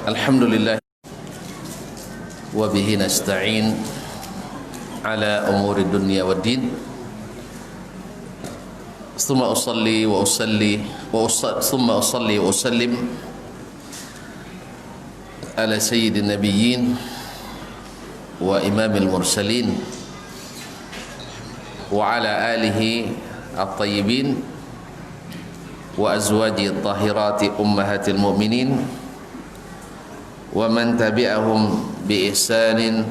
Alhamdulillah wa bihi nasta'in ala umuri dunya waddin. Thumma usalli wa usallim ala sayyidin nabiyyin wa imamil mursalin wa ala alihi at-tayyibin wa azwaji at-tahirati ummahatil mu'minin wa man tabi'ahum bi ihsanin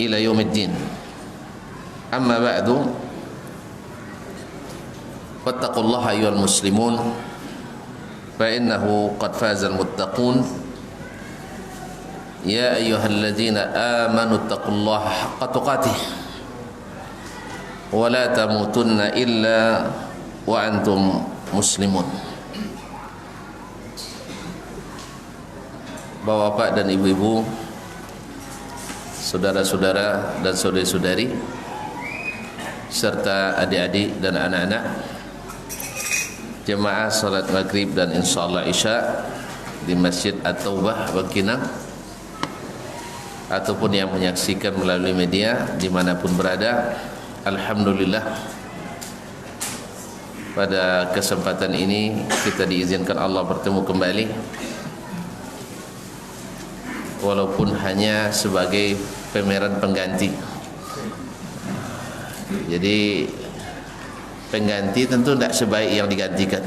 ila yaumiddin. Amma ba'du, fattaqullaha ayyuhal muslimun fa innahu qad fazal muttaqun. Ya ayyuhalladzina amanu taqullaha haqqa tuqatih wa la tamutunna illa wa antum muslimun. Bapak-bapak dan ibu-ibu, saudara-saudara dan saudari-saudari, serta adik-adik dan anak-anak jemaah salat maghrib dan insyaallah isya di Masjid At-Taubah Bangkinang, ataupun yang menyaksikan melalui media dimanapun berada. Alhamdulillah, pada kesempatan ini kita diizinkan Allah bertemu kembali, walaupun hanya sebagai pemeran pengganti. Jadi pengganti tentu tidak sebaik yang digantikan.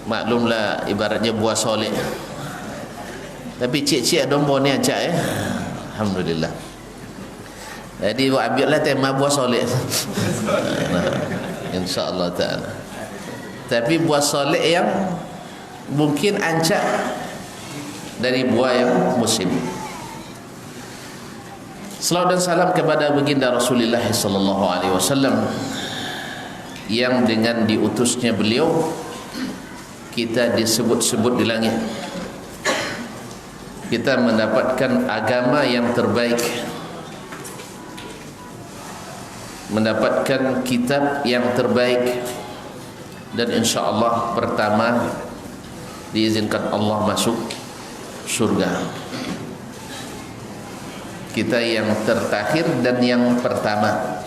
Maklumlah, ibaratnya buah soleh, tapi cik-cik dombo ni acak ya. Alhamdulillah. Jadi ambillah tema buah soleh. InsyaAllah ta'ala. Tapi buah soleh yang mungkin ancak dari buah yang musim. Salawat dan salam kepada baginda Rasulullah sallallahu alaihi wasallam, yang dengan diutusnya beliau kita disebut-sebut di langit. Kita mendapatkan agama yang terbaik, mendapatkan kitab yang terbaik, dan insya-Allah pertama diizinkan Allah masuk surga. Kita yang terakhir dan yang pertama.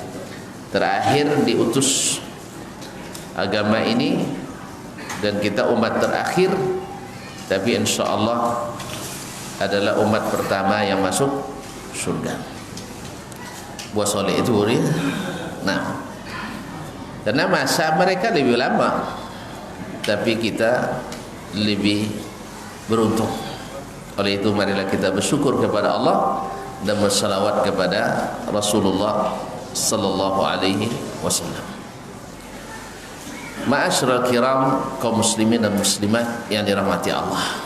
Terakhir diutus agama ini, dan kita umat terakhir, tapi insya-Allah adalah umat pertama yang masuk surga. Buah soleh itu ya. Nah, karena masa mereka lebih lama, tapi kita lebih beruntung. Oleh itu marilah kita bersyukur kepada Allah dan bersalawat kepada Rasulullah sallallahu alaihi wasallam. Ma'asyiral kiram, kaum muslimin dan muslimat yang dirahmati Allah.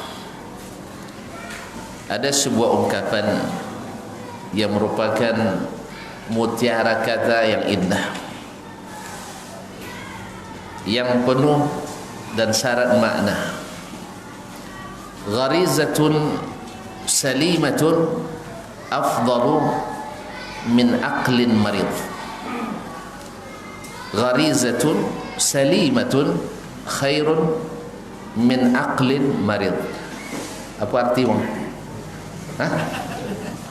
Ada sebuah ungkapan yang merupakan mutiara kata yang indah, yang penuh dan syarat makna. Gharizatun salimatun afdalu min aqlin marid. Gharizatun salimatun khairun min aqlin marid. Apa artinya?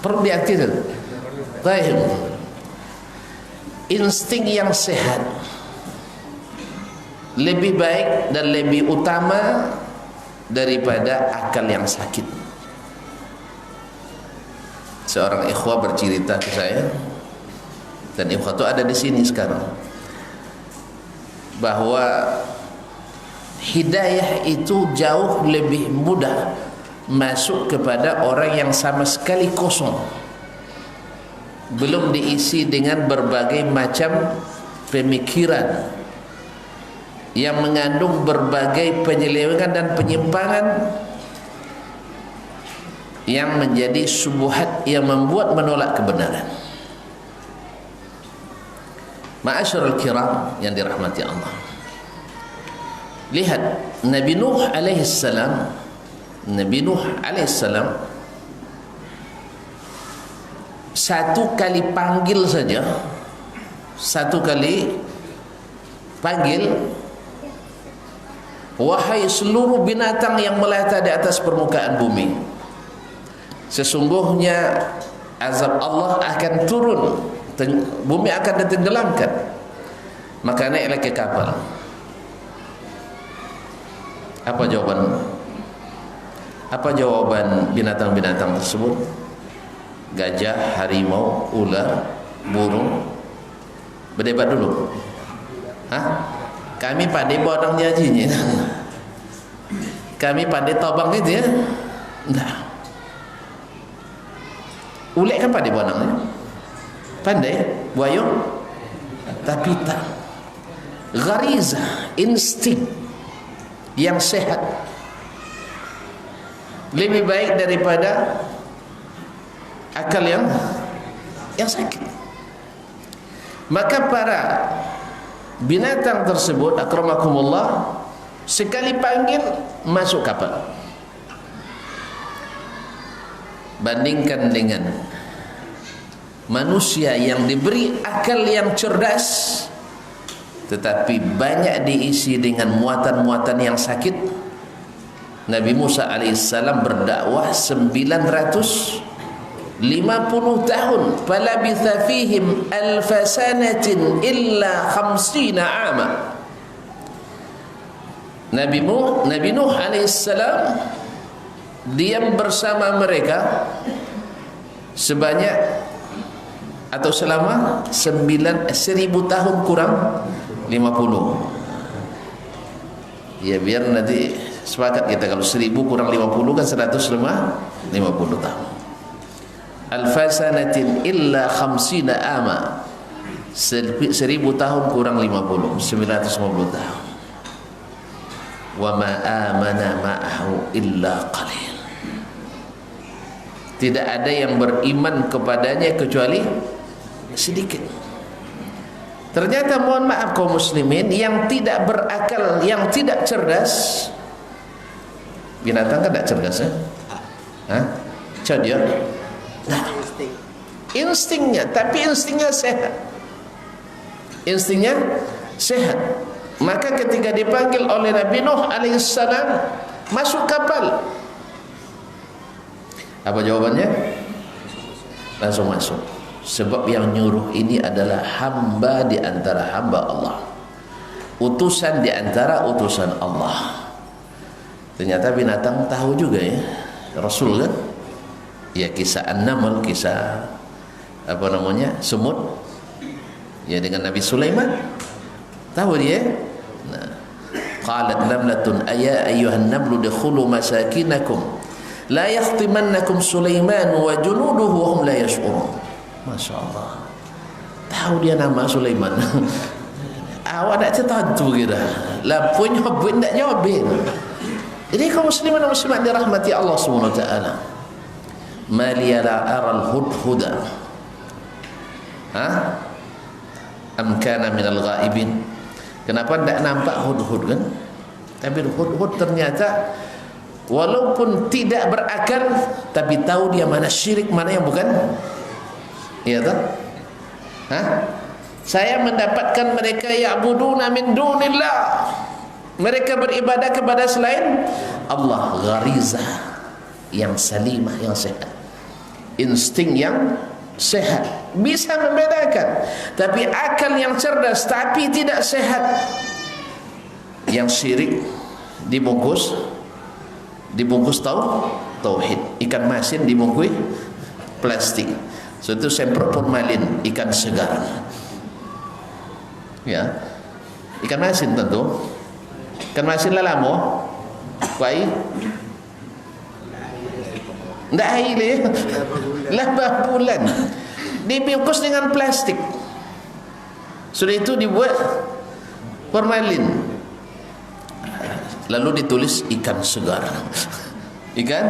Perlu diarti itu. Baik. Insting yang sehat lebih baik dan lebih utama daripada akal yang sakit. Seorang ikhwah bercerita ke saya, dan ikhwah itu ada di sini sekarang, bahwa hidayah itu jauh lebih mudah masuk kepada orang yang sama sekali kosong, belum diisi dengan berbagai macam pemikiran yang mengandung berbagai penyelewengan dan penyimpangan, yang menjadi syubhat yang membuat menolak kebenaran. Ma'asyiral kiram yang dirahmati Allah, lihat Nabi Nuh alaihissalam. Nabi Nuh alaihissalam satu kali panggil saja, satu kali panggil wahai seluruh binatang yang melata di atas permukaan bumi, sesungguhnya azab Allah akan turun, bumi akan ditenggelamkan, maka naiklah ke kapal. Apa jawaban binatang-binatang tersebut? Gajah, harimau, ular, burung berdebat dulu. Kami pandai bodang jajinya. Kami pandai tobang gitu ya? Enggak. Ulek kan pandai bodangnya? Pandai buaya? Tapi tak. Ghariza, insting yang sehat lebih baik daripada akal yang sakit. Maka para binatang tersebut, akramakumullah, sekali panggil masuk kapal. Bandingkan dengan manusia yang diberi akal yang cerdas tetapi banyak diisi dengan muatan-muatan yang sakit. Nabi Musa alaihissalam berdakwah 950 tahun, falabitha fihim alfasanatin illa 50 ama. Nabi Nuh alaihissalam diam bersama mereka sebanyak atau selama 1000 tahun kurang 50. Ya biar nanti sepakat kita, kalau 1000 kurang 50 kan 150 tahun. Alfasanatin illa 50 ama, 1000 tahun kurang 50, 950 tahun. Wa ma amana ma'ahu illa qalil. Tidak ada yang beriman kepadanya kecuali sedikit. Ternyata mohon maaf kaum muslimin yang tidak berakal, yang tidak cerdas. Binatang kan tidak cerdas ya? Dia instingnya, tapi instingnya sehat. Instingnya sehat. Maka ketika dipanggil oleh Nabi Nuh alaihissalam masuk kapal, apa jawabannya? Langsung masuk. Sebab yang nyuruh ini adalah hamba di antara hamba Allah, utusan di antara utusan Allah. Ternyata binatang tahu juga ya, Rasul kan? Ya kisah An-Naml, kisah apa namanya, semut. Ya dengan Nabi Sulaiman, tahu dia. Nah, qalat namlatun ayya ayyuhan namlu dukhulu masakinakum la yahtimannakum Sulaiman wa junuduhu wa hum la yash'urun. Masya Allah, tahu dia nama Sulaiman. Awak tak tertentu kira lampunya buat tak jawabin. Jadi kaum muslimin dan muslimat dirahmati Allah Subhanahu wa taala. Maliya la aral hudhuda am kana minal ghaibin. Kenapa tidak nampak hudhud kan? Tapi hudhud ternyata walaupun tidak berakal tapi tahu dia mana syirik, mana yang bukan. Iya tak? Saya mendapatkan mereka ya'buduna min dunillah, mereka beribadah kepada selain Allah. Gharizah yang salimah, yang sehat, insting yang sehat, bisa membedakan. Tapi akal yang cerdas tapi tidak sehat, yang syirik dibungkus tauhid. Ikan masin dibungkus plastik. Suatu semprot formalin ikan segar. Ya. Ikan masin tentu. Ikan masin lalamo. Kuai. Ndak air labah bulan. Dibungkus dengan plastik. Sudah itu dibuat formalin. Lalu ditulis ikan segar. Ikan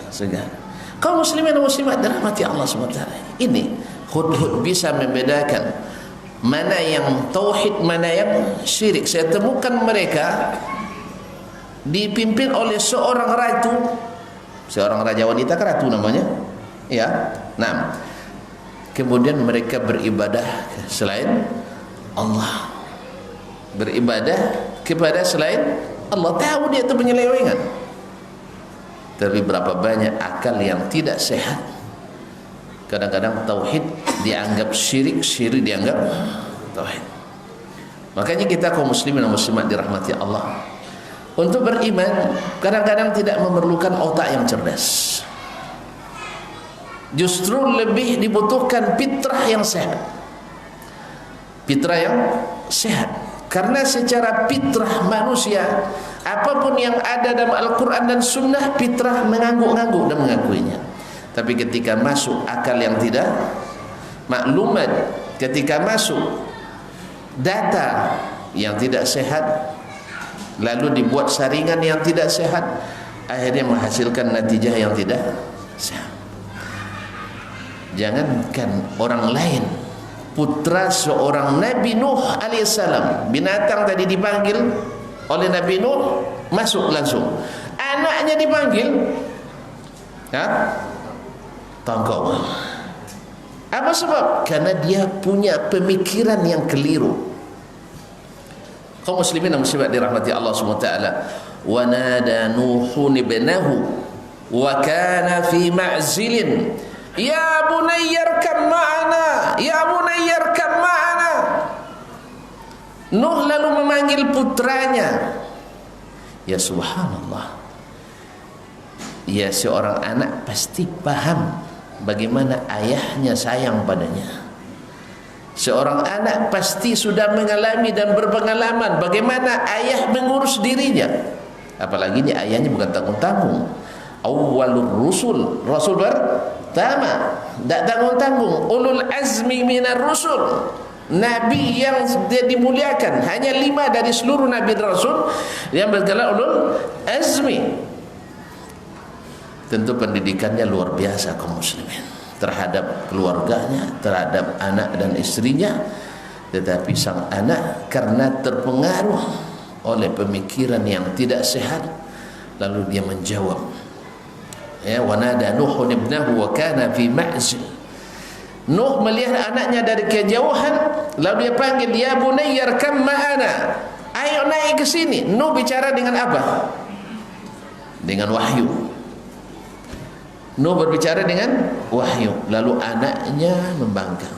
segar. Kaum muslimin dan muslimat dirahmati Allah SWT. Ini hudhud bisa membedakan mana yang tauhid, mana yang syirik. Saya temukan mereka dipimpin oleh seorang ratu, seorang raja wanita, ratu namanya. Ya, nah. Kemudian mereka beribadah selain Allah, beribadah kepada selain Allah tahu dia itu penyelewengan. Tapi berapa banyak akal yang tidak sehat. Kadang-kadang tauhid dianggap syirik, syirik dianggap tauhid. Makanya kita kaum muslimin dan muslimat dirahmati Allah, untuk beriman kadang-kadang tidak memerlukan otak yang cerdas. Justru lebih dibutuhkan fitrah yang sehat. Fitrah yang sehat. Karena secara fitrah manusia, apapun yang ada dalam Al-Quran dan Sunnah, fitrah mengangguk-angguk dan mengakuinya. Tapi ketika masuk akal yang tidak, maklumat, ketika masuk data yang tidak sehat, lalu dibuat saringan yang tidak sehat, akhirnya menghasilkan natijah yang tidak sehat. Jangankan orang lain, putra seorang Nabi Nuh alaihissalam, binatang tadi dipanggil oleh Nabi Nuh, masuk langsung. Anaknya dipanggil, tangkap. Apa sebab? Karena dia punya pemikiran yang keliru. Kaum muslimin dan muslimat dirahmati Allah SWT. Wa nada Nuhun ibnahu wa kana fi ma'zilin ya bunayyarkam ma'ana, ya bunayyarkam ma'ana. Nuh lalu memanggil putranya. Ya subhanallah, ya seorang anak pasti paham bagaimana ayahnya sayang padanya. Seorang anak pasti sudah mengalami dan berpengalaman bagaimana ayah mengurus dirinya. Apalagi ini ayahnya bukan tanggung-tanggung. Awwalur rusul, rasul pertama, tak tanggung-tanggung. Ulul azmi minar rusul, nabi yang dimuliakan. Hanya 5 dari seluruh nabi dan rasul yang bergelar ulul azmi. Tentu pendidikannya luar biasa kaum muslimin, terhadap keluarganya, terhadap anak dan istrinya. Tetapi sang anak karena terpengaruh oleh pemikiran yang tidak sehat, lalu dia menjawab, ya, wa nada Nuhun ibnahu wa kana fi ma'zil. Nuh melihat anaknya dari kejauhan, lalu dia panggil, ya bunayyarkam ma'ana, ayo naik ke sini. Nuh bicara dengan apa? Dengan wahyu. Nuh berbicara dengan wahyu. Lalu anaknya membangkang.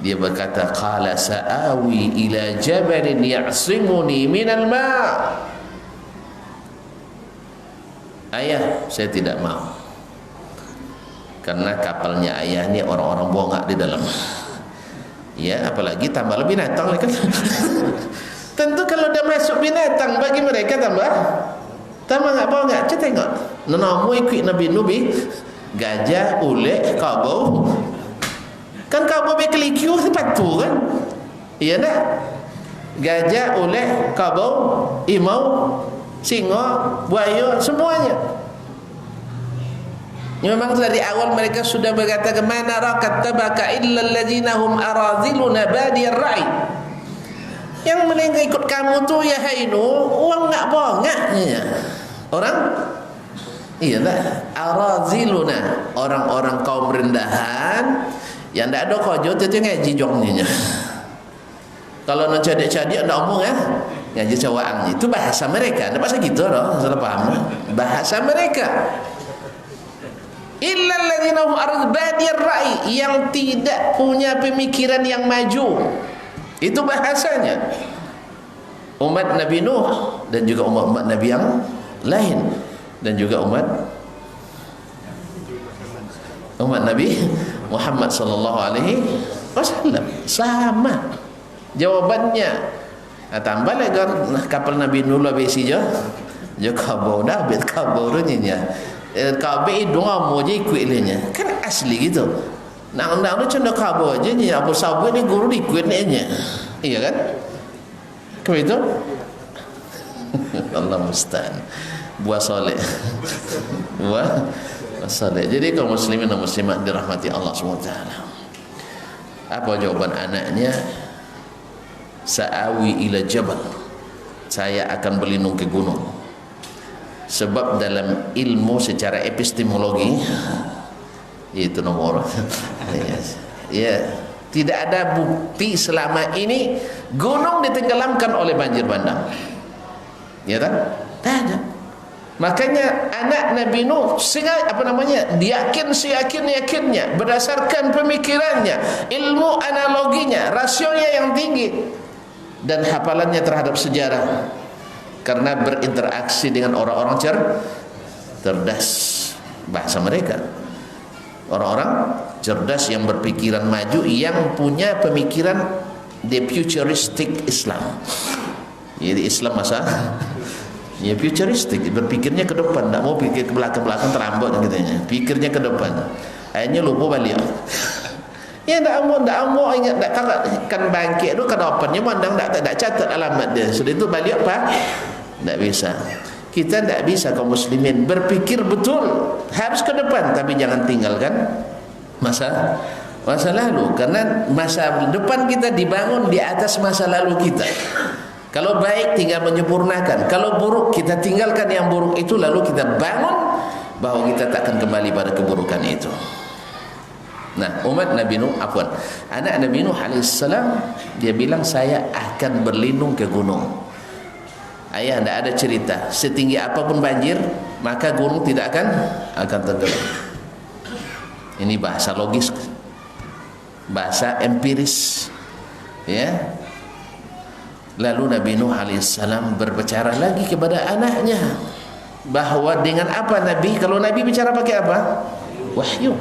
Dia berkata, qala sa'awi ila jabalin ya'simuni minal ma'. Ayah, saya tidak mau. Karena kapalnya ayah ni orang-orang bongak di dalam. Ya, apalagi tambah lebih binatang kan. Tentu kalau dah masuk binatang, bagi mereka tambah enggak bongak. Kita tengok. Namamu ikut Nabi Nubi, gajah, ulek, kabau. Kan kabau berkelikiu sepatu kan? Iya dah. Gajah, ulek, kabau, imau, singa, buaya, semuanya. Memang dari awal mereka sudah berkata, kemana rakat tabaka illa alladzina hum araziluna badiyar ra'i. Yang meninggal ikut kamu tu ya hainu, uang enggak bongak. Orang iyalah araziluna, orang-orang kaum rendahan yang tak ada kerja tu ngaji jongnya. Kalau nak cadik-cadik nak omong ngaji cawaan, itu bahasa mereka. Tak pasal gitu dah, salah paham. Bahasa mereka. Illa alladzina hum badiyar ra'i, yang tidak punya pemikiran yang maju. Itu bahasanya. Umat Nabi Nuh dan juga umat-umat Nabi yang lain, dan juga umat Nabi Muhammad sallallahu alaihi wasallam sama jawabannya. Tambah lagi kapal Nabi Nuh lebih sija je kabau dah bet kabau runya kabe doa moje kuilenya kan asli gitu. Nang-nang tu cuma kabau aja ni, Abu Sabu ni guru di kuitnya. Iya kan? Kamu itu Allah musta'an. Buah soleh. Buah soleh. Jadi kaum muslimin dan muslimat dirahmati Allah SWT. Apa jawaban anaknya? Sa'awi ila jabal, saya akan berlindung ke gunung. Sebab dalam ilmu secara epistemologi itu nomor ya, tidak ada bukti selama ini gunung ditenggelamkan oleh banjir bandang. Ya kan? Tak ada. Makanya anak Nabi Nuh diyakin seyakin-yakinnya berdasarkan pemikirannya, ilmu analoginya, rasionya yang tinggi dan hafalannya terhadap sejarah karena berinteraksi dengan orang-orang cerdas, bahasa mereka orang-orang cerdas yang berpikiran maju, yang punya pemikiran the futuristic Islam. Jadi Islam masa ya futuristik, berpikirnya ke depan, tak mau pikir ke belakang terlambat katanya. Pikirnya ke depan. Akhirnya lupa balik. Ya tak mau ingat tak kan bangkit tu ke depannya mandang tak catat alamat dia. Sudah itu balik apa? Tak bisa. Kita tak bisa kaum muslimin berpikir betul, harus ke depan, tapi jangan tinggalkan masa lalu, karena masa depan kita dibangun di atas masa lalu kita. Kalau baik tinggal menyempurnakan, kalau buruk kita tinggalkan yang buruk itu, lalu kita bangun bahwa kita tak akan kembali pada keburukan itu. Nah, umat Nabi Nuh, anak Nabi Nuh alaihissalam, dia bilang saya akan berlindung ke gunung. Ayah, tidak ada cerita setinggi apapun banjir maka gunung tidak akan tenggelam. Ini bahasa logis, bahasa empiris, ya. Lalu Nabi Nuh alaihissalam berbicara lagi kepada anaknya bahwa dengan apa Nabi, kalau Nabi bicara pakai apa? Wahyu.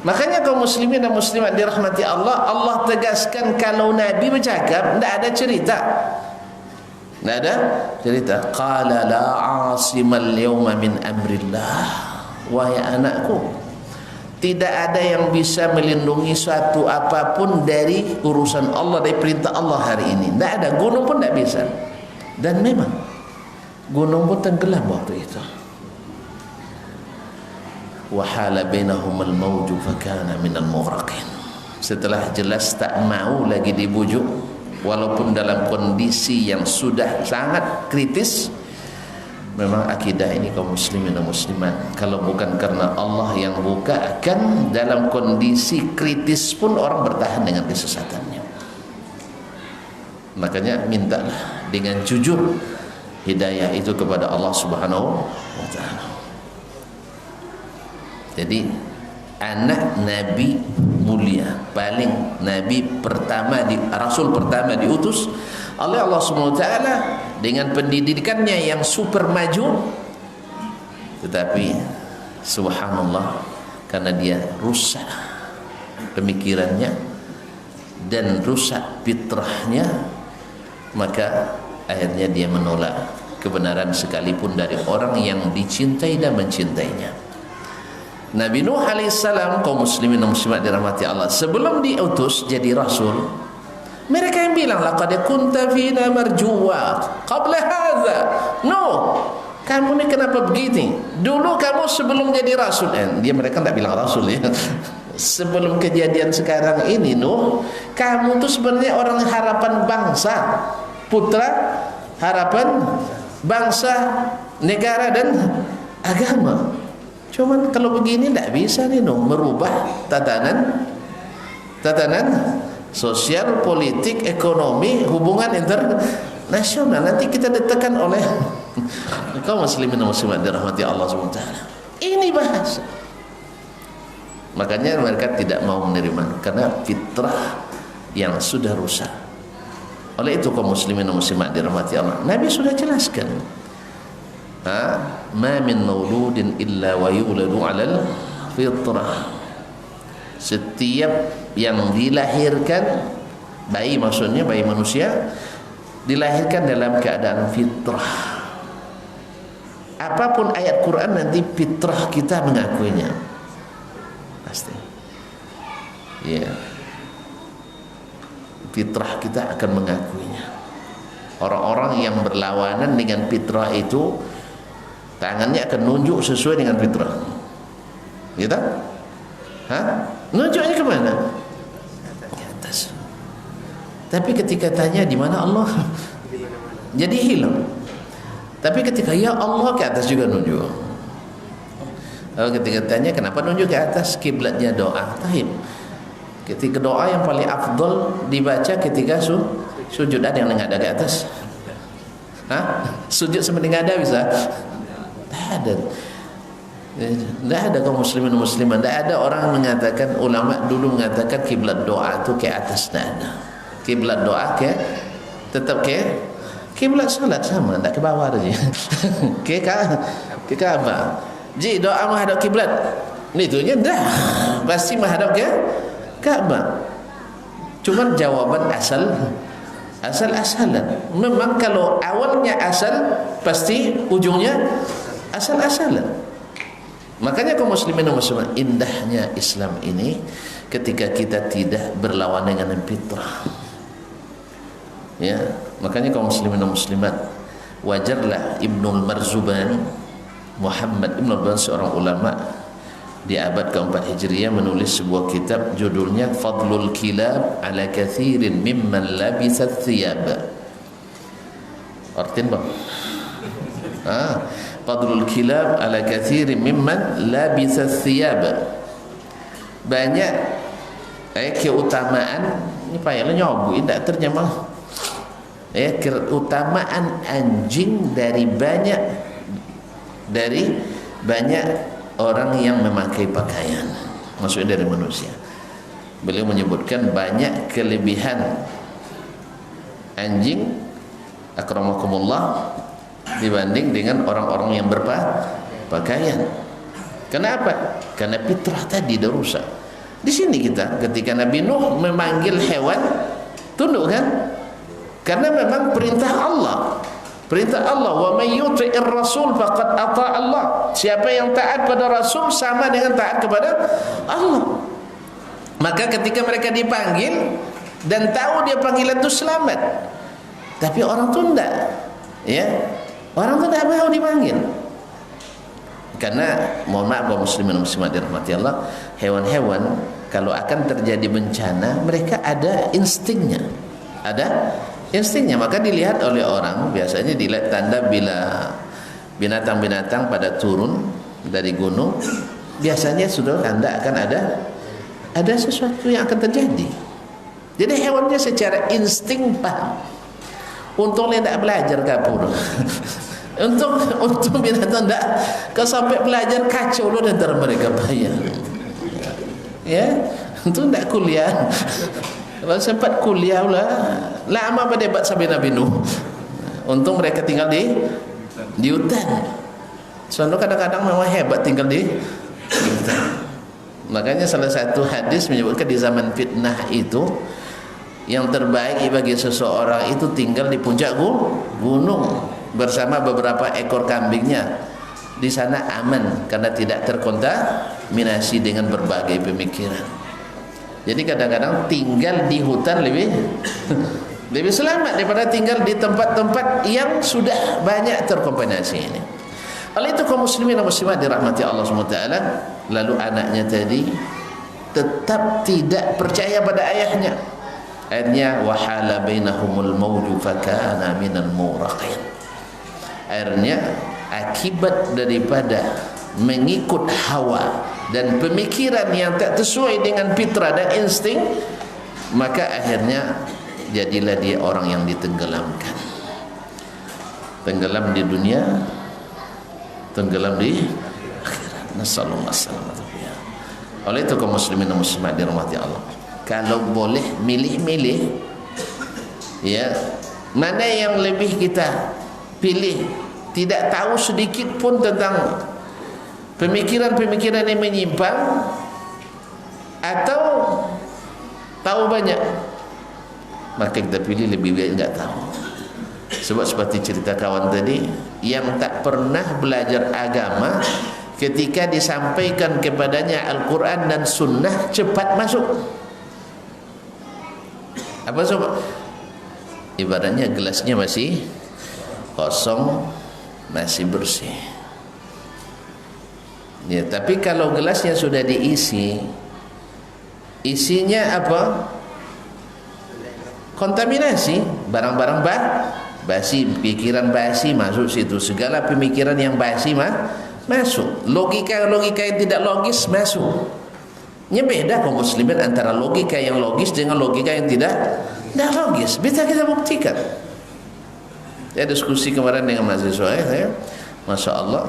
Makanya kaum muslimin dan muslimat dirahmati Allah, Allah tegaskan kalau Nabi bercakap tidak ada cerita. Tidak ada cerita. Qala la asimal yawma min amrillah. Wahai anakku, tidak ada yang bisa melindungi suatu apapun dari urusan Allah, dari perintah Allah hari ini. Tidak ada, gunung pun tidak bisa. Dan memang gunung pun tenggelam waktu itu. Wahala bainahumul mawju fakana minal mughraqin. Setelah jelas tak mau lagi dibujuk, walaupun dalam kondisi yang sudah sangat kritis. Memang akidah ini kaum muslimin dan muslimat, kalau bukan karena Allah yang buka, akan dalam kondisi kritis pun orang bertahan dengan kesesatannya. Makanya mintalah dengan jujur hidayah itu kepada Allah Subhanahu wa taala. Jadi anak Nabi mulia, paling Nabi pertama, Rasul pertama diutus oleh Allah Subhanahu wa taala dengan pendidikannya yang super maju, tetapi subhanallah, karena dia rusak pemikirannya dan rusak fitrahnya, maka akhirnya dia menolak kebenaran sekalipun dari orang yang dicintai dan mencintainya. Nabi Nuh alaihissalam, kaum muslimin dan muslimat dirahmati Allah, sebelum diutus jadi rasul, mereka yang bilang laqad kunta fina marjuwa qabla hadza. No, kamu ni kenapa begini? Dulu kamu sebelum jadi rasul. Mereka tak bilang rasul ya. Sebelum kejadian sekarang ini, Nuh, kamu tu sebenarnya orang harapan bangsa, putra harapan bangsa, negara dan agama. Cuman kalau begini tak bisa nih, Nuh, merubah tatanan sosial, politik, ekonomi, hubungan internasional. Nanti kita ditekan oleh kaum muslimin dan muslimat dirahmati Allah SWT. Ini bahasa. Makanya mereka tidak mau menerima karena fitrah yang sudah rusak. Oleh itu kaum muslimin dan muslimat dirahmati Allah, Nabi sudah jelaskan, ma min mauludin illa wa yuladu 'alal fitrah. Setiap yang dilahirkan, bayi maksudnya bayi manusia, dilahirkan dalam keadaan fitrah. Apapun ayat Quran nanti fitrah kita mengakuinya pasti, ya, fitrah kita akan mengakuinya. Orang-orang yang berlawanan dengan fitrah itu, tangannya akan nunjuk sesuai dengan fitrah, gitu. Nunjuknya kemana? Ke atas. Tapi ketika tanya di mana Allah, jadi hilang. Tapi ketika ya Allah, ke atas juga nunjuk. Ketika tanya kenapa nunjuk ke atas, kiblatnya doa. Tahib. Ketika doa yang paling afdol dibaca ketika sujud, ada yang menghadap ke atas? Sujud sembelih ada bisa? Tak ada. Tidak ada kaum muslimin musliman. Tidak ada orang mengatakan, ulama dulu mengatakan kiblat doa itu ke atas. Tidak ada. Kiblat doa ke tetap ke kiblat salat sama, tidak ke bawah saja. ke Kaabah. Jadi doa menghadap kiblat itu je dah pasti menghadap ke Kaabah. Cuman jawaban asal-asalan. Memang kalau awalnya asal, pasti ujungnya asal-asalan. Makanya kaum muslimin dan muslimat, indahnya Islam ini ketika kita tidak berlawan dengan fitrah. Ya, makanya kaum muslimin dan muslimat, wajarlah Ibnul Marzuban, Muhammad Ibnul Marzuban, seorang ulama di abad keempat Hijriah, menulis sebuah kitab judulnya Fadlul Kilab ala kathirin mimman labisat thiyab. Artiin bang? Fadlul Kilab ala kathirin mimman labisat thiyab. Banyak keutamaan, ini payahlah nyobu tidak terjemah. Keutamaan anjing dari banyak orang yang memakai pakaian, maksudnya dari manusia. Beliau menyebutkan banyak kelebihan anjing akramakumullah dibanding dengan orang-orang yang berpakaian. Kenapa? Karena fitrah tadi dah rusak. Di sini kita ketika Nabi Nuh memanggil hewan, tunduk kan? Karena memang perintah Allah. Perintah Allah, wa may yuti'ir rasul faqad ata Allah. Siapa yang taat pada Rasul sama dengan taat kepada Allah. Maka ketika mereka dipanggil dan tahu dia panggilan itu selamat, tapi orang tu enggak, ya, orang tu tidak mau dipanggil. Karena mohon maaf kaum muslimin dan muslimat dirahmati Allah, hewan-hewan kalau akan terjadi bencana, mereka ada instingnya, maka dilihat oleh orang, biasanya dilihat tanda bila binatang-binatang pada turun dari gunung, biasanya sudah tanda akan ada sesuatu yang akan terjadi. Jadi hewannya secara insting paham. Untungnya tidak belajar kapur. Untuk binatang tidak, kalau sampai belajar kacau loh antara mereka bayar. Ya, untuk tidak kuliah. Kalau sempat kuliah lah, lama berdebat sampai Nabi Nuh. Untung mereka tinggal di hutan. Soalnya kadang-kadang memang hebat tinggal di hutan. Makanya salah satu hadis menyebutkan di zaman fitnah itu, yang terbaik bagi seseorang itu tinggal di puncak gunung bersama beberapa ekor kambingnya. Di sana aman karena tidak terkontaminasi dengan berbagai pemikiran. Jadi kadang-kadang tinggal di hutan lebih selamat daripada tinggal di tempat-tempat yang sudah banyak terkontaminasi ini. Oleh itu kaum muslimin dan muslimat dirahmati Allah SWT, lalu anaknya tadi tetap tidak percaya pada ayahnya. Akhirnya wahala bainahumul mawju fakana minal muraqin. Akhirnya akibat daripada mengikut hawa dan pemikiran yang tak sesuai dengan fitrah dan insting, maka akhirnya jadilah dia orang yang ditenggelamkan. Tenggelam di dunia, tenggelam di akhirat. Nasallallahu alaihi wasallam. Oleh itu kaum muslimin dan muslimat dirahmati Allah, kalau boleh milih-milih, ya, mana yang lebih kita pilih, tidak tahu sedikit pun tentang pemikiran-pemikiran yang menyimpang, atau tahu banyak, maka kita pilih lebih baik enggak tahu. Sebab seperti cerita kawan tadi, yang tak pernah belajar agama, ketika disampaikan kepadanya Al-Quran dan Sunnah cepat masuk. Apa sobat? Ibaratnya gelasnya masih kosong, masih bersih. Ya, tapi kalau gelasnya sudah diisi, isinya apa? Kontaminasi, barang-barang basi, pikiran basi masuk situ, segala pemikiran yang basi masuk, logika yang tidak logis masuk. Ini beda kaum muslimin antara logika yang logis dengan logika yang tidak logis. Bisa kita buktikan. Saya diskusi kemarin dengan mahasiswa saya, Masya Allah,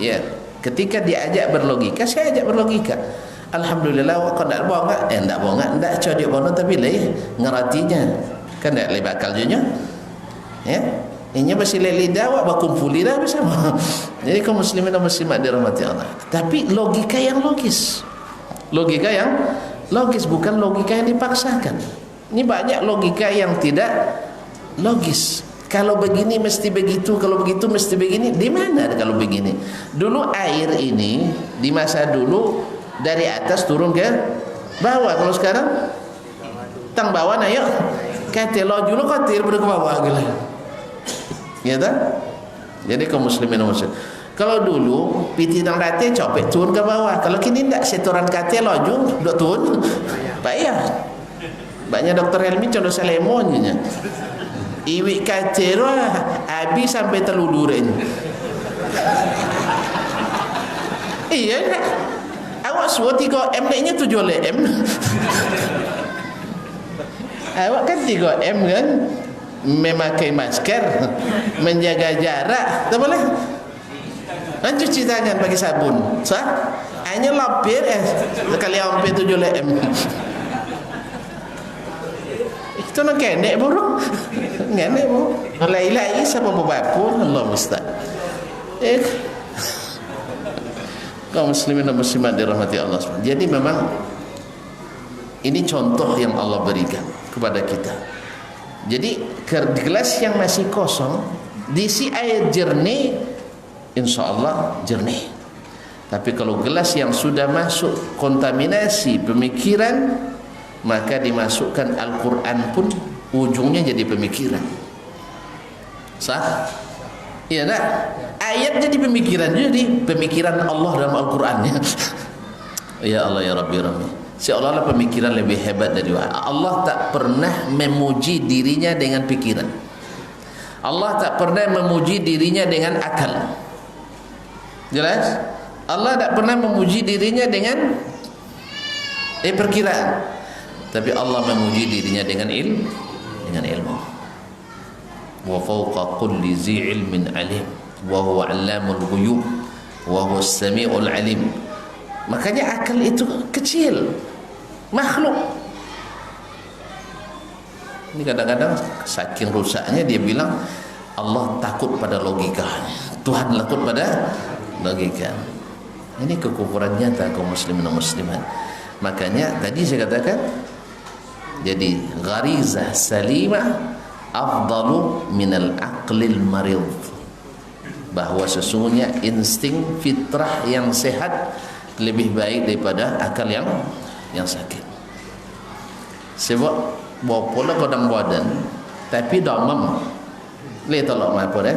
ya, ketika diajak berlogika, saya ajak berlogika. Alhamdulillah, kau tak bongak, tak bongak, tak codek bono, tapi leh ngeratinya, kan tak leh bakal juga, ya. Ini masih lidah awak berkumpuli dah bersama. Jadi kaum muslimin dan muslimat dirahmati Allah. Tapi logika yang logis. Logika yang logis, bukan logika yang dipaksakan. Ini banyak logika yang tidak logis. Kalau begini mesti begitu, kalau begitu mesti begini. Di mana kalau begini? Dulu air ini di masa dulu dari atas turun ke bawah. Kalau sekarang tang bawah nah yuk. Kata lo dulu kotir ke bawah gitu. Ya tak? Jadi kaum muslimin dan muslimat. Kalau dulu piti nang rate copek turun ke bawah. Kalau kini ndak setoran kate loju dok turun. Payah. Banyak dokter Helmi contoh salemonnya. Iwi kate habis sampai telulurin. Iya nak. Awak suruh 3M naiknya 7M. Awak kan 3M kan? Memakai masker, menjaga jarak, tak boleh. Dan cuci tangan pakai sabun, sah? Hanya lapir, sekali hampir 7M. Itu nak kenek buruk, kenek buruk. Lai-lai siapa bapak Allah mustaq. Kaum muslimin dan muslimat dirahmati Allah SWT. Jadi memang ini contoh yang Allah berikan kepada kita. Jadi gelas yang masih kosong diisi air jernih, insya Allah jernih. Tapi kalau gelas yang sudah masuk kontaminasi pemikiran, maka dimasukkan Al-Quran pun ujungnya jadi pemikiran. Sah? Iya tak? Ayat jadi pemikiran, jadi pemikiran Allah dalam Al-Qurannya. Ya Allah ya Rabbi Rabbi, seolah-olah pemikiran lebih hebat dari Allah. Tak pernah memuji dirinya dengan pikiran. Allah tak pernah memuji dirinya dengan akal. Jelas? Allah tak pernah memuji dirinya dengan perkiraan. Tapi Allah memuji dirinya dengan ilmu. Wa fawqa kulli zi ilmin alim wa huwa 'allamul ghuyub wa huwa as-sami'ul 'alim. Makanya akal itu kecil, makhluk. Ini kadang-kadang saking rusaknya dia bilang Allah takut pada logikanya, Tuhan takut pada logika. Ini kekufuran nyata kaum muslimin dan muslimat. Makanya tadi saya katakan, jadi gharizah salimah afdalu minal aqlil marid, bahwa sesungguhnya insting fitrah yang sehat lebih baik daripada akal yang sakit. Sebab bawa pola kodang badan tapi domam le tolak apa dah?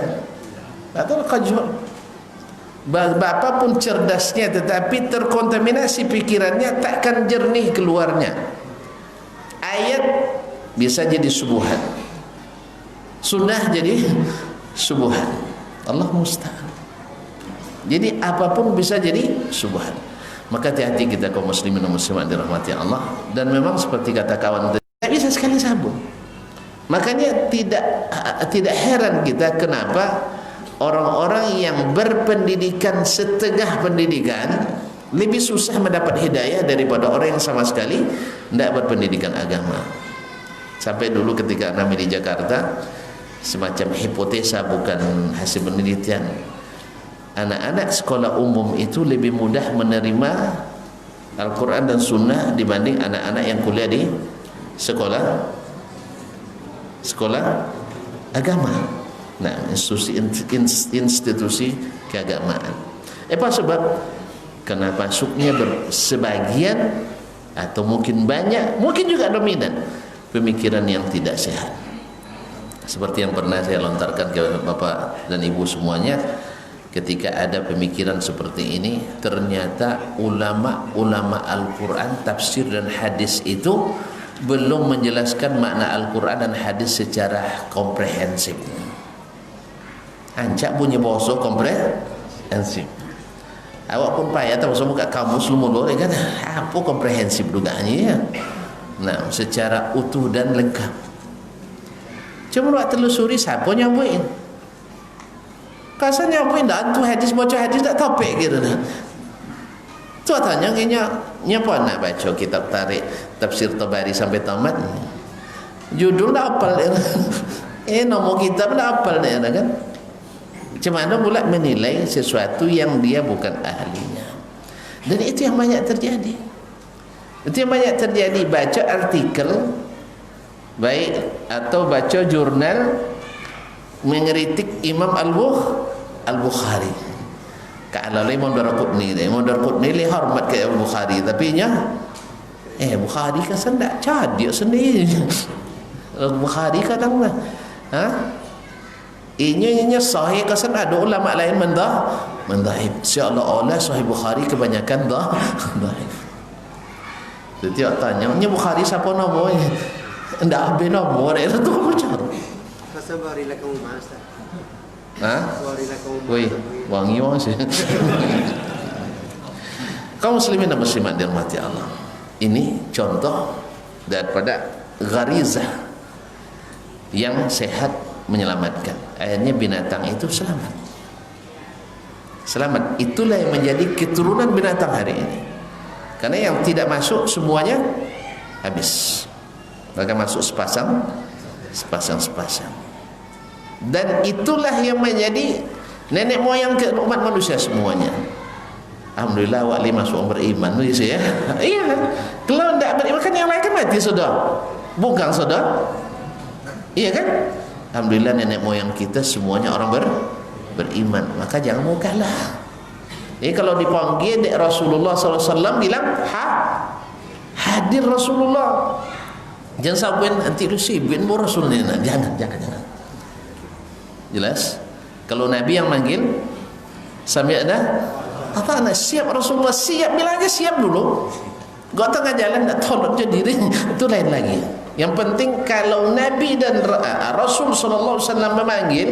Atau kajut. Bapa pun cerdasnya tetapi terkontaminasi pikirannya, takkan jernih keluarnya. Ayat bisa jadi subuhan, sunnah jadi subuhan. Allah musta'an. Jadi apapun bisa jadi subuhan. Maka hati-hati kita kaum muslimin dan muslimat dirahmati Allah. Dan memang seperti kata kawan tadi, tak bisa sekali sabun. Makanya tidak heran kita kenapa orang-orang yang berpendidikan setengah pendidikan lebih susah mendapat hidayah daripada orang yang sama sekali tidak berpendidikan agama. Sampai dulu ketika kami di Jakarta, semacam hipotesa bukan hasil penelitian, anak-anak sekolah umum itu lebih mudah menerima Al-Quran dan Sunnah dibanding anak-anak yang kuliah di sekolah agama. Nah, institusi keagamaan. Apa sebab? Karena masuknya sebagian atau mungkin banyak, mungkin juga dominan pemikiran yang tidak sehat. Seperti yang pernah saya lontarkan ke Bapak dan Ibu semuanya, ketika ada pemikiran seperti ini, ternyata ulama Al-Quran, tafsir dan hadis itu belum menjelaskan makna Al-Quran dan hadis secara komprehensif. Ancak punya boso komprehensif. Awak pun payah tak boso buka kamus lu mulu kan apa komprehensif dugaannya ya. Nah, secara utuh dan lengkap. Cuma buat telusuri siapa nyabuin. Kasar nyabuin dah tu hadis, baca hadis tak topik gitu dah. Tu tanya kayaknya nyapa nak baca kitab tarik tafsir Tabari sampai tamat. Judul dah hafal dia. Nombor kitab dah hafal dia kan. Macam mana pula menilai sesuatu yang dia bukan ahlinya. Dan itu yang banyak terjadi. Itu yang banyak terjadi. Baca artikel baik atau baca jurnal mengeritik Imam Al-Bukhari. Kalau Imam Daraqutni ni hormat ke Al-Bukhari, tapi nya Bukhari kan sendak cadik sendiri. Bukhari kadang lah. Inya sahih kesan ada ulama lain mendahib. Seolah-olah sahih Bukhari kebanyakan dahib. Jadi tanya, nya Bukhari siapa namanya? Ndak habis nombor dia tu macam. Kasabarilah kamu masa. Warilah kamu. Woi, wangi sih. Kaum muslimin dan muslimat dirahmati Allah. Ini contoh daripada gharizah yang sehat menyelamatkan. Akhirnya binatang itu selamat. Itulah yang menjadi keturunan binatang hari ini. Karena yang tidak masuk semuanya habis. Maka masuk sepasang. Dan itulah yang menjadi nenek moyang ke umat manusia semuanya. Alhamdulillah wali masuk beriman tu ya. Iya. Kalau tidak beriman kan yang lain kan mati sudah. Bukan sudah. Iya kan? Alhamdulillah nenek moyang kita semuanya orang beriman. Maka jangan mau kalah. Jadi kalau dipanggil Rasulullah SAW bilang hadir Rasulullah. Jangan sampai nanti lu sibuk Rasulullah. Jangan. Jelas? Kalau Nabi yang manggil sami'na ata'na, siap Rasulullah, siap, bilang aja siap dulu. Gak tengah jalan tak tolong je diri, itu lain lagi. Yang penting kalau Nabi dan Rasul sallallahu alaihi wasallam memanggil,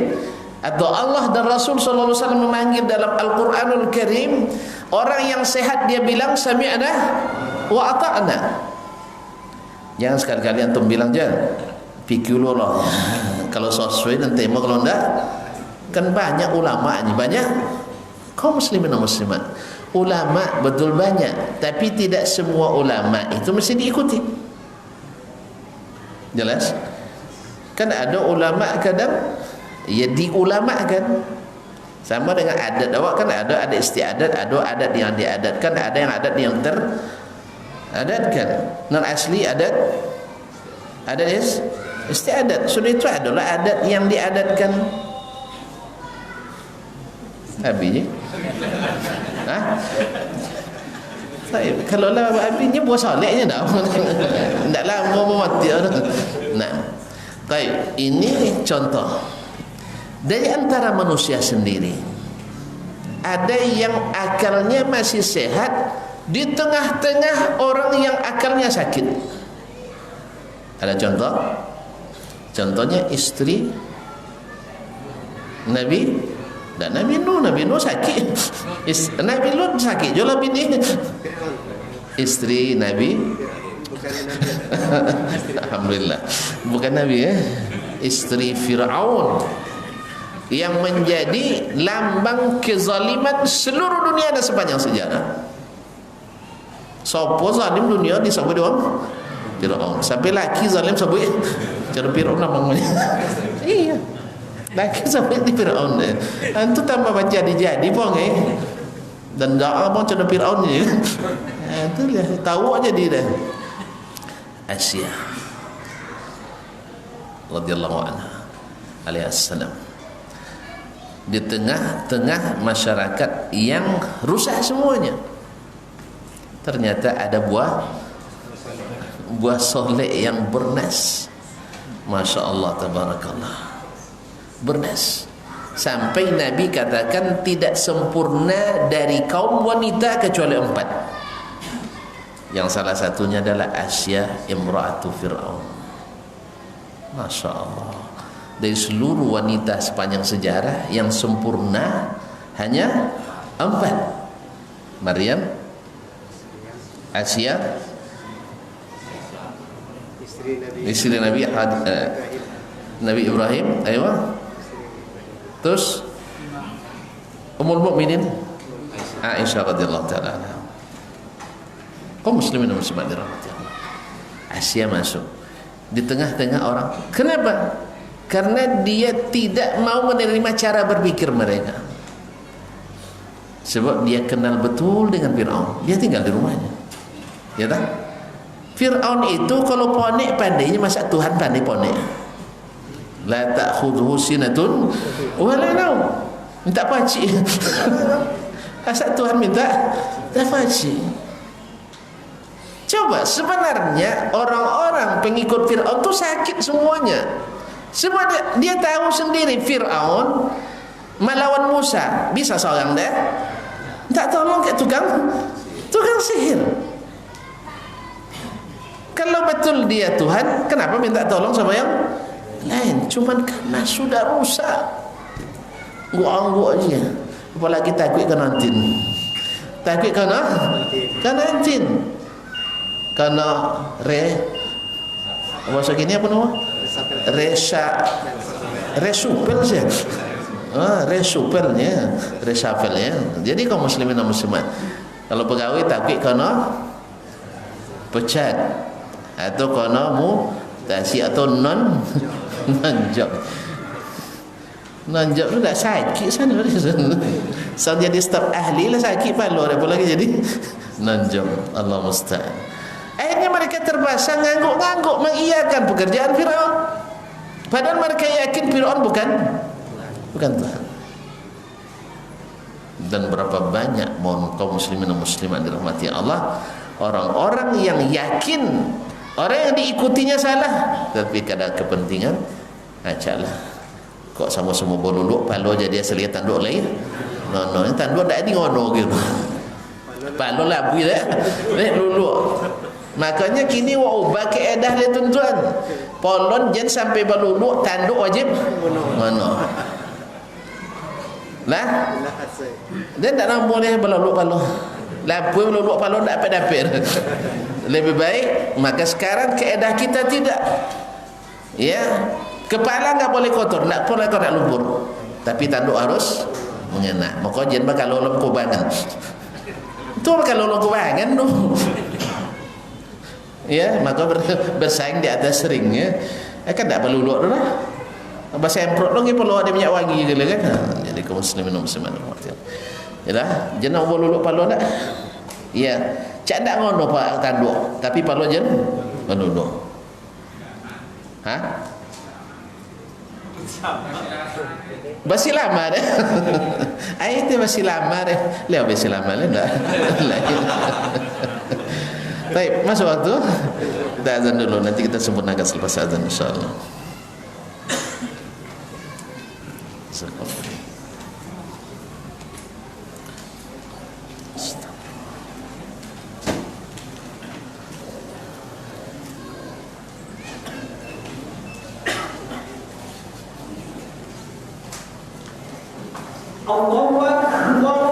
atau Allah dan Rasul sallallahu alaihi wasallam memanggil dalam Al-Qur'anul Karim, orang yang sehat dia bilang sami'na wa ata'na. Jangan sekali-kali antum bilang jangan fikir dulu lah. Kalau sesuai dan tema, kalau enggak kan banyak ulama ni, banyak kaum muslimin dan muslimat. Ulama betul banyak, tapi tidak semua ulama itu mesti diikuti. Jelas? Kan ada ulama kadang ya diulamakan. Sama dengan adat awak kan ada istiadat, ada adat yang diadatkan, ada yang adat yang teradatkan. Non asli adat istiadat. Sudah itu adalah adat yang diadatkan. Habis kalau lah habisnya buah salihnya dah. Tak lama mati. Nah, baik, ini contoh. Dari antara manusia sendiri ada yang akalnya masih sehat, di tengah-tengah orang yang akalnya sakit. Ada contoh? Contohnya istri Nabi dan Nabi Nuh sakit. Nabi Lut sakit juga bini. Istri Nabi alhamdulillah bukan Nabi istri Fir'aun yang menjadi lambang kezaliman seluruh dunia dan sepanjang sejarah. Sopo zalim dunia disebut orang Fir'aun. Sampai laki zalim sebut cara Fir'aun namanya. Iya. Laki sampai di Fir'aun dia. Itu tambah baca jadi pun dan dah abang cara Fir'aun je. Itu lah tahu aja dia dah. Asia radhiyallahu anha alaihi salam. Di tengah-tengah masyarakat yang rusak semuanya, ternyata ada buah soleh yang bernas. Masya Allah, tabarakallah, bernas. Sampai Nabi katakan tidak sempurna dari kaum wanita kecuali 4. Yang salah satunya adalah Asia imra'atu Fir'aun. Masya Allah. Dari seluruh wanita sepanjang sejarah yang sempurna hanya 4. Maryam, Asia, istri Nabi Nabi Ibrahim, ayo. Terus Ummul Mukminin Aisyah radhiyallahu taala anha. Kaum muslimin dan muslimat dirahmati Allah. Asia masuk di tengah-tengah orang. Kenapa? Karena dia tidak mau menerima cara berpikir mereka. Sebab dia kenal betul dengan Fir'aun. Dia tinggal di rumahnya. Ya tak? Fir'aun itu kalau ponek pandainya, masa Tuhan pandai ponek. La ta'khudhu sinatun wa la naum. Minta pacik. Masa Tuhan minta pacik. Coba, sebenarnya orang-orang pengikut Fir'aun itu sakit semuanya. Sebab dia tahu sendiri Fir'aun melawan Musa. Bisa seorang dah tak tolong ke tukang sihir. Kalau betul dia Tuhan, kenapa minta tolong sama yang lain? Cuman karena sudah rusak. Gua aja. Apalagi takut kena antin. Takut kena antin. Karena bahasa gini apa nama? Resupel saja. Resapelnya. Jadi kaum muslimin dan muslimat, kalau pegawai takut kena pecat atau kena mutasi atau nanjak tu dah sakit sana. So jadi staf ahli lah sakit palu, apa lagi jadi nanjak. Allah musta'an. Akhirnya mereka terpaksa ngangguk-ngangguk mengiyakan pekerjaan Fir'aun. Padahal mereka yakin Fir'aun bukan Tuhan. Dan berapa banyak kaum muslimin dan muslimat dirahmati Allah, orang-orang yang yakin orang yang diikutinya salah, tapi kadang kepentingan acalah. Kok sama-sama boluluk palo jadi asal dia tanduk lain. No, tanduk dak ni ngono gitu. Palo labu dah. Luluk. Makanya kini wa ubah keedah le tuan-tuan. Polon jen sampai baluluk tanduk wajib mana? Lah. Dan tak nak boleh baluluk palo. Lapui baluluk palo tak dapat. Lebih baik maka sekarang keedah kita tidak. Ya, kepala enggak boleh kotor, enggak boleh kotor lumpur. Tapi tanduk harus mengena. Maka jen bakal lolom kubangan. Itu bakal lolom kubangan tu. Ya, maka bersaing di atas ring ya. Kan tak perlu luluk dah. Bahasa emprot lagi perlu ada minyak wangi gitu kan. Jadi kaum muslimin dan muslimat. Yalah, jenah boleh luluk palu dak? Ya. Cak dak ngono pak tanduk, tapi palu jen luluk. Basi lama deh. Ayat itu basi lama deh. Lihat basi lama le enggak. Baik, masuk waktu. Kita azan dulu, nanti kita sempurnakan selepas azan insyaallah. Allahu Akbar.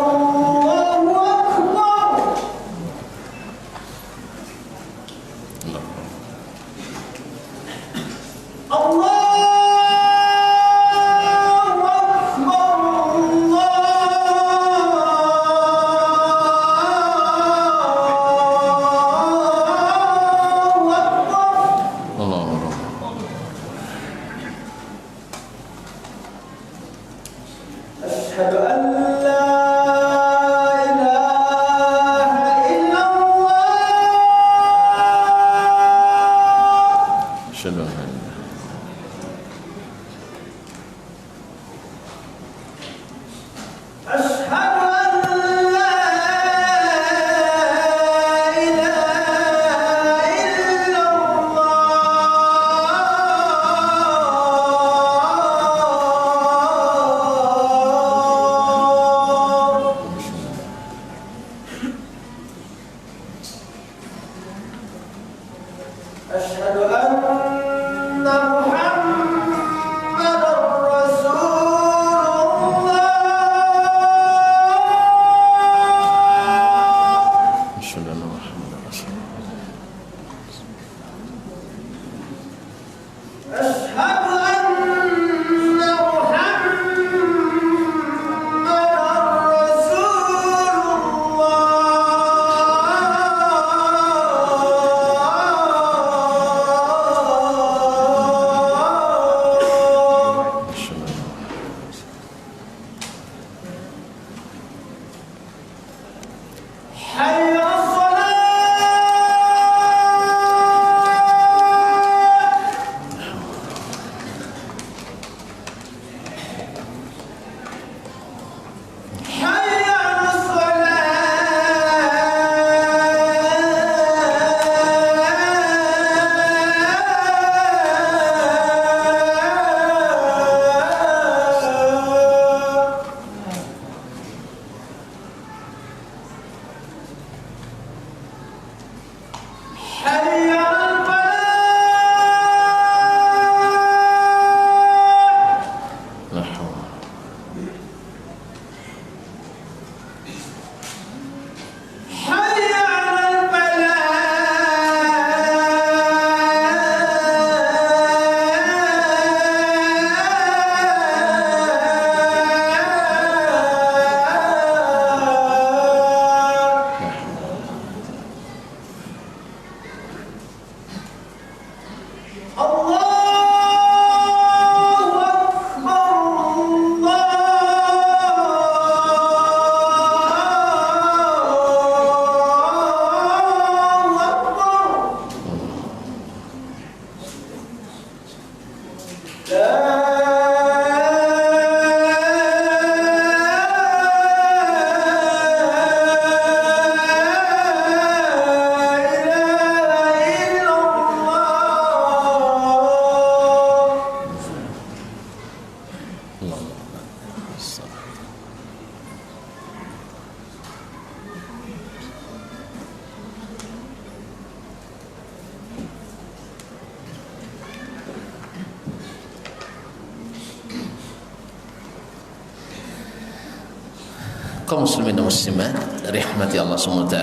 Kaum muslimin dan muslimat rahmati Allah SWT,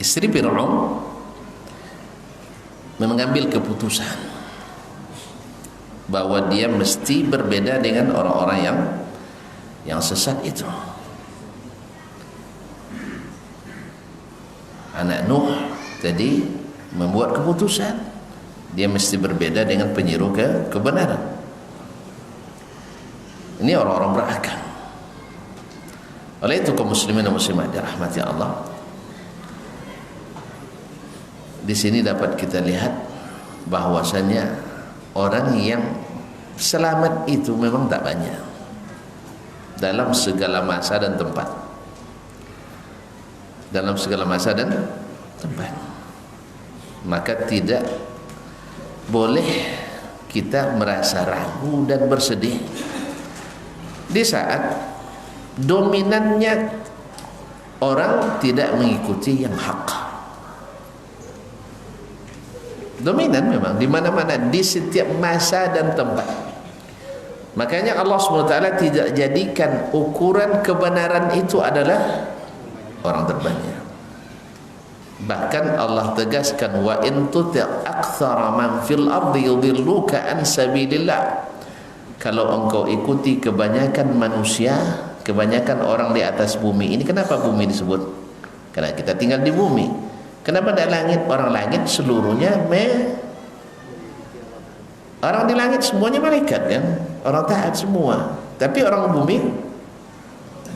istri Fir'aun mengambil keputusan bahwa dia mesti berbeda dengan orang-orang yang sesat itu. Anak Nuh jadi membuat keputusan dia mesti berbeda dengan penyeru kebenaran. Ini orang-orang berakal. Oleh itu kaum muslimin dan muslimat dirahmati Allah, di sini dapat kita lihat bahwasanya orang yang selamat itu memang tak banyak dalam segala masa dan tempat. Dalam segala masa dan tempat. Maka tidak boleh kita merasa ragu dan bersedih di saat dominannya orang tidak mengikuti yang hak. Dominan memang di mana-mana, di setiap masa dan tempat. Makanya Allah SWT tidak jadikan ukuran kebenaran itu adalah orang terbanyak. Bahkan Allah tegaskan, wa in tuti' aktsara man fil ardi yudilluka an sabilillah. Kalau engkau ikuti kebanyakan manusia, kebanyakan orang di atas bumi ini. Kenapa bumi disebut? Karena kita tinggal di bumi. Kenapa di langit? Orang langit seluruhnya orang di langit semuanya malaikat kan, orang taat semua. Tapi orang bumi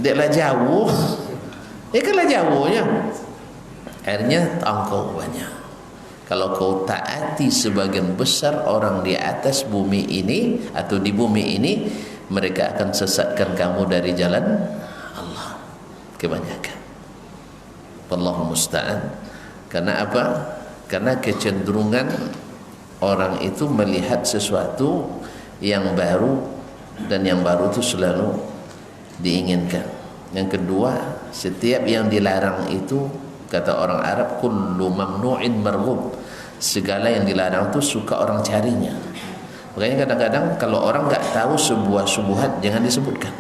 dia lah jauh. Lah jauhnya. Akhirnya engkau banyak. Kalau kau taati sebagian besar orang di atas bumi ini atau di bumi ini, mereka akan sesatkan kamu dari jalan Allah. Kebanyakan. Wallahu musta'an. Karena apa? Karena kecenderungan orang itu melihat sesuatu yang baru, dan yang baru itu selalu diinginkan. Yang kedua, setiap yang dilarang itu, kata orang Arab, kullu mamnu'in marghub. Segala yang dilarang itu suka orang carinya. Makanya kadang-kadang kalau orang enggak tahu sebuah syubhat, jangan disebutkan.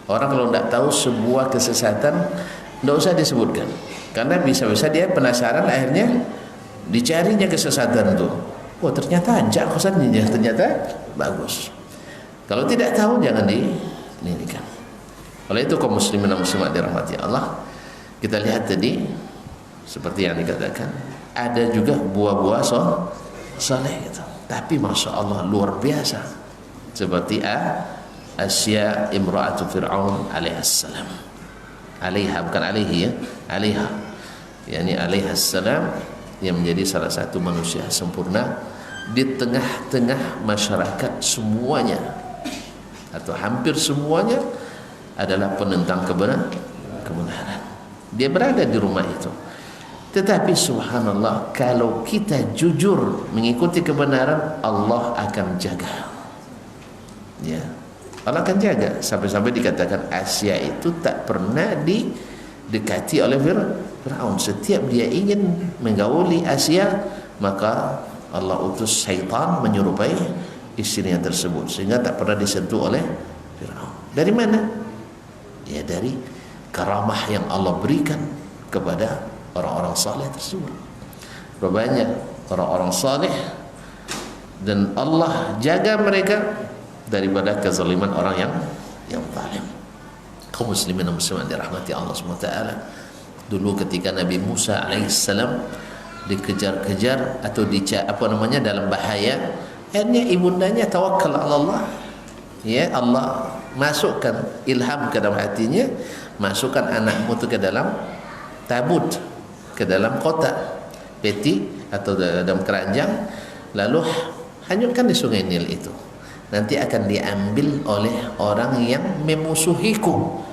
Orang kalau enggak tahu sebuah kesesatan, enggak usah disebutkan. Karena bisa-bisa dia penasaran, akhirnya dicarinya kesesatan itu. Oh, ternyata anjak kosannya, ternyata bagus. Kalau tidak tahu jangan dinilaikan. Oleh itu kaum muslimin dan muslimat dirahmati Allah, kita lihat tadi seperti yang dikatakan, ada juga buah-buah saleh gitu. Tapi masya Allah luar biasa, seperti Asya imra'atu Fir'aun alaihassalam. Alaiha, bukan alaihi ya, alaiha, yakni alaihassalam, yang menjadi salah satu manusia sempurna di tengah-tengah masyarakat semuanya atau hampir semuanya adalah penentang kebenaran. Dia berada di rumah itu. Tetapi subhanallah, kalau kita jujur mengikuti kebenaran, Allah akan jaga. Ya, Allah akan jaga. Sampai-sampai dikatakan Asya itu tak pernah didekati oleh Fir'aun. Setiap dia ingin menggauli Asya, maka Allah utus syaitan menyerupai istrinya tersebut, sehingga tak pernah disentuh oleh Fir'aun. Dari mana? Ya, dari karamah yang Allah berikan kepada orang-orang saleh tersebut. Banyak orang-orang saleh dan Allah jaga mereka daripada kezaliman orang yang zalim. Kaum muslimin dan muslimat dirahmati Allah SWT, dulu ketika Nabi Musa alaihissalam dikejar-kejar atau dalam bahaya, akhirnya ibundanya tawakal Allah. Ya, Allah masukkan ilham ke dalam hatinya, masukkan anakmu itu ke dalam tabut, ke dalam kotak peti atau dalam keranjang, lalu hanyutkan di sungai Nil itu. Nanti akan diambil oleh orang yang memusuhiku.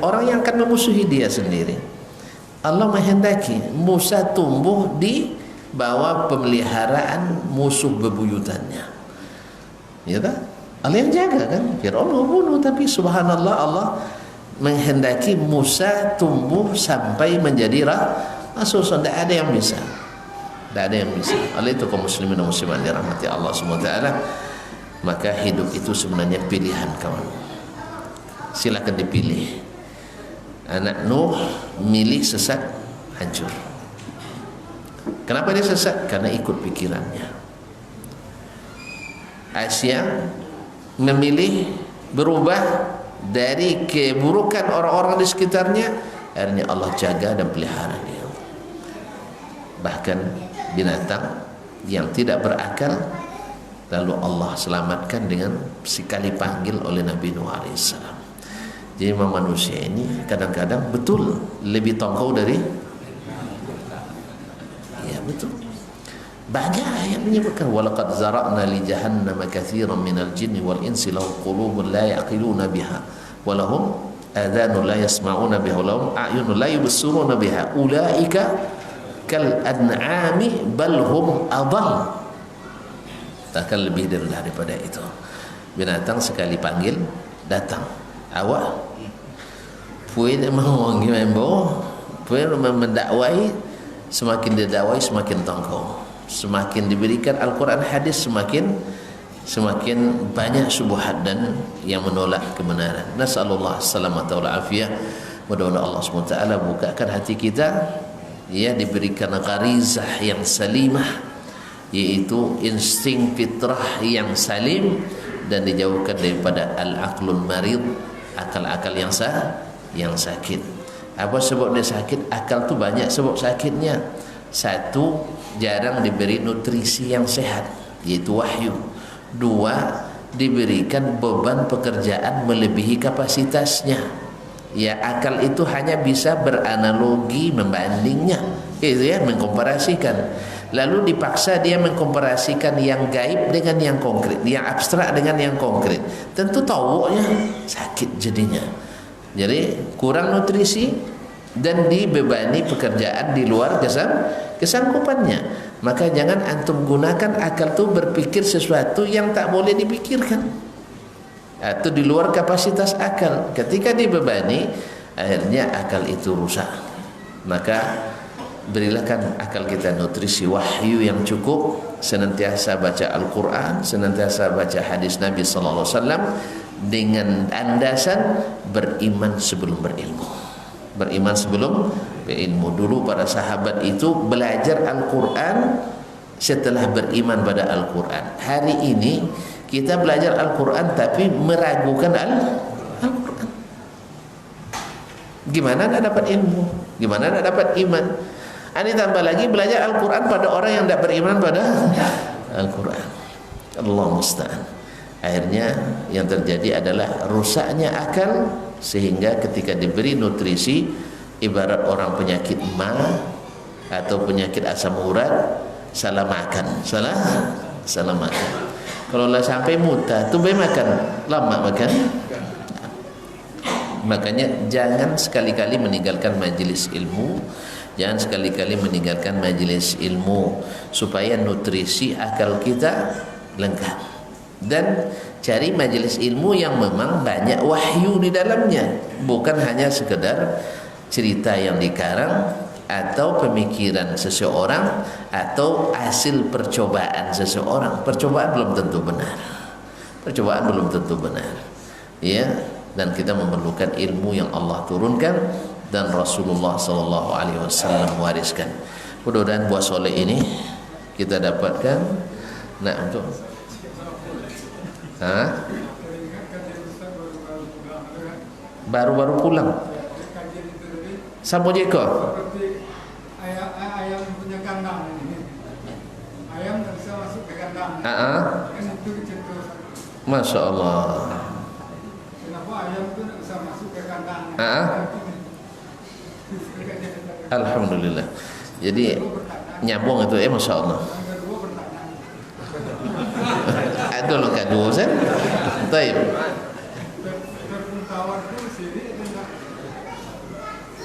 Orang yang akan memusuhi dia sendiri. Allah menghendaki Musa tumbuh di bawah pemeliharaan musuh bebuyutannya. Ya tak? Allah yang jaga kan? Fir'aun membunuh, tapi subhanallah Allah menghendaki Musa tumbuh sampai menjadi rasul. Tidak ada yang bisa. Tidak ada yang bisa. Oleh itu kaum muslimin dan muslimat dirahmati Allah SWT, Maka hidup itu sebenarnya pilihan kawan. Silakan dipilih. Anak Nuh milih sesat, hancur. Kenapa dia sesat? Karena ikut pikirannya. Asia memilih berubah dari keburukan orang-orang di sekitarnya, akhirnya Allah jaga dan pelihara dia. Bahkan binatang yang tidak berakal, lalu Allah selamatkan dengan sekali panggil oleh Nabi Nuh alaihissalam. Jadi manusia ini kadang-kadang betul lebih tongkol dari, ya betul. Banyak ayat menyebutkan walaqad zara'na li jahannama katsiran minal jinni wal insi lahum qulubun la yaqiluna biha wa lahum adhanun la yasma'una biha wa lahum a'yunun la yubsiruna biha ulaika kal an'ami bal hum adall. Takkan lebih daripada itu. Binatang sekali panggil datang. Awak puin mau ngimbo, puin mendakwai, semakin didakwai semakin tongkol. Semakin diberikan Al-Quran hadis semakin banyak syubhat dan yang menolak kebenaran. Nasallallahu salamata wal afiyah. Mudah-mudahan Allah SWT bukakan hati kita, ya, diberikan gharizah yang salimah, yaitu insting fitrah yang salim, dan dijauhkan daripada al-aqlul marid, akal-akal yang sakit. Apa sebab dia sakit? Akal tu banyak sebab sakitnya. Satu, jarang diberi nutrisi yang sehat, yaitu wahyu. Dua, diberikan beban pekerjaan melebihi kapasitasnya. Ya, akal itu hanya bisa beranalogi, membandingnya, gitu ya, mengkomparasikan. Lalu dipaksa dia mengkomparasikan yang gaib dengan yang konkret, yang abstrak dengan yang konkret. Tentu tawuknya sakit jadinya. Jadi kurang nutrisi dan dibebani pekerjaan di luar kesanggupannya. Maka jangan antum gunakan akal tu berpikir sesuatu yang tak boleh dipikirkan atau di luar kapasitas akal. Ketika dibebani, akhirnya akal itu rusak. Maka berilah kan akal kita nutrisi wahyu yang cukup, senantiasa baca Al-Quran, senantiasa baca hadis Nabi sallallahu alaihi wasallam, dengan landasan beriman sebelum berilmu. Beriman sebelum berilmu. Dulu para sahabat itu belajar Al-Quran setelah beriman pada Al-Quran. Hari ini kita belajar Al-Quran tapi meragukan Al-Quran. Gimana nak dapat ilmu? Gimana nak dapat iman? Ini tambah lagi belajar Al-Quran pada orang yang tidak beriman pada Al-Quran. Allah musta'an. Akhirnya yang terjadi adalah rusaknya akal, sehingga ketika diberi nutrisi ibarat orang penyakit ma atau penyakit asam urat, salah makan. Kalau lah sampai muntah, tu boleh makan, lama makan. Makanya jangan sekali-kali meninggalkan majelis ilmu. Jangan sekali-kali meninggalkan majelis ilmu, supaya nutrisi akal kita lengkap. Dan cari majelis ilmu yang memang banyak wahyu di dalamnya, bukan hanya sekedar cerita yang dikarang atau pemikiran seseorang atau hasil percobaan seseorang. Percobaan belum tentu benar. Ya, dan kita memerlukan ilmu yang Allah turunkan dan Rasulullah sallallahu alaihi wasallam wariskan. Mudah-mudahan buah soleh ini kita dapatkan. Nah, untuk baru-baru pulang. Sampo Jeko. Ayam punya kandang ini. Ayam tak bisa masuk ke kandang. Masya Allah. Kenapa ayam itu tak bisa masuk ke kandang? Alhamdulillah. Jadi nyambung itu, Masya Allah. Ada lo kedua kan? Taib.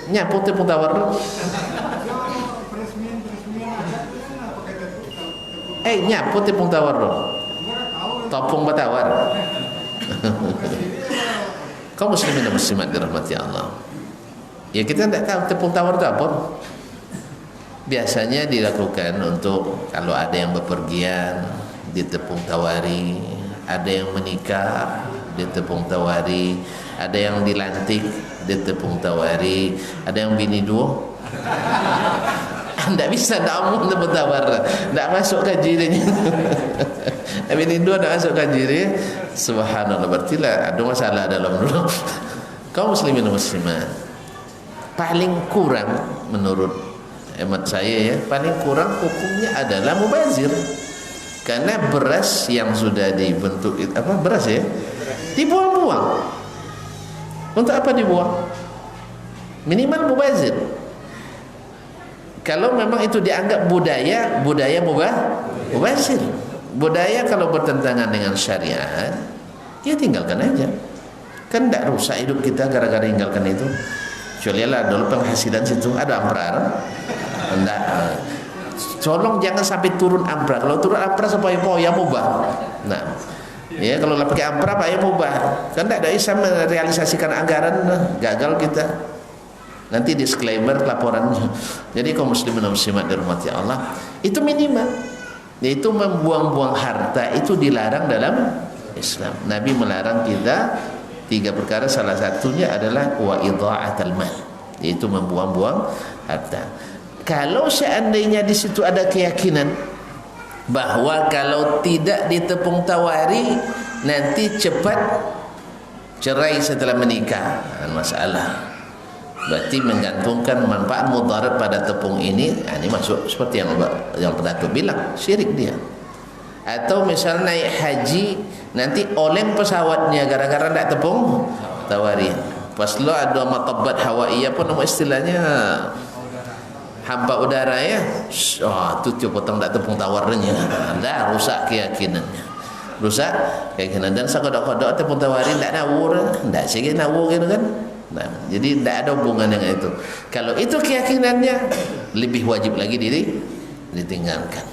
Nyaput tepung tawar. Nyaput tepung tawar lo. Topung batawar. Kau muslimin dan muslimat dirahmati Allah. Ya, kita tidak tahu tepung tawar itu apa. Biasanya dilakukan untuk kalau ada yang bepergian, ditepung tawari, ada yang menikah ditepung tawari, ada yang dilantik ditepung tawari, ada yang bini dua. Tidak bisa, tidak umum tepung tawar, tidak masuk kaji ini. Bini dua tidak masuk kaji ini. Subhanallah, berarti lah ada masalah dalam dulu. Kaum muslimin dan muslimat, paling kurang menurut hemat saya ya, paling kurang hukumnya adalah mubazir. Karena beras yang sudah dibentuk beras ya, dibuang-buang. Untuk apa dibuang? Minimal mubazir. Kalau memang itu dianggap budaya mubazir. Budaya kalau bertentangan dengan syariat, ya tinggalkan aja. Kan tidak rusak hidup kita gara-gara tinggalkan itu. Kecuali lah dulu penghasilan situ ada amprar. Enggak. Tolong jangan sampai turun amprar. Kalau turun amprar supaya ya mubah. Nah, ya kalau pakai amprar apa ya mubah. Kan tidak ada bisa merealisasikan anggaran, gagal kita. Nanti disclaimer laporannya. Jadi kaum muslimin dan muslimat dirahmati Allah, itu minimal. Yaitu membuang-buang harta itu dilarang dalam Islam. Nabi melarang kita 3 perkara, salah satunya adalah wa idha'atul mal, yaitu membuang-buang harta. Kalau seandainya di situ ada keyakinan bahwa kalau tidak ditepung tawari nanti cepat cerai setelah menikah, masalah. Berarti menggantungkan manfaat mudarat pada tepung ini, ini masuk seperti yang pendatuk bilang, syirik dia. Atau misalnya naik haji nanti oleng pesawatnya gara-gara tidak tepung tawari. Pas lo ada matabat hawaiyah pun nama istilahnya hampa udara ya. Itu tiap potong tidak tepung tawarnya. Dah rusak keyakinannya. Rusak keyakinan. Dan sekodok-kodok tepung tawari tidak nawur, tidak sih nawur gitu kan. Nah, jadi tidak ada hubungan dengan itu. Kalau itu keyakinannya, lebih wajib lagi ditinggalkan.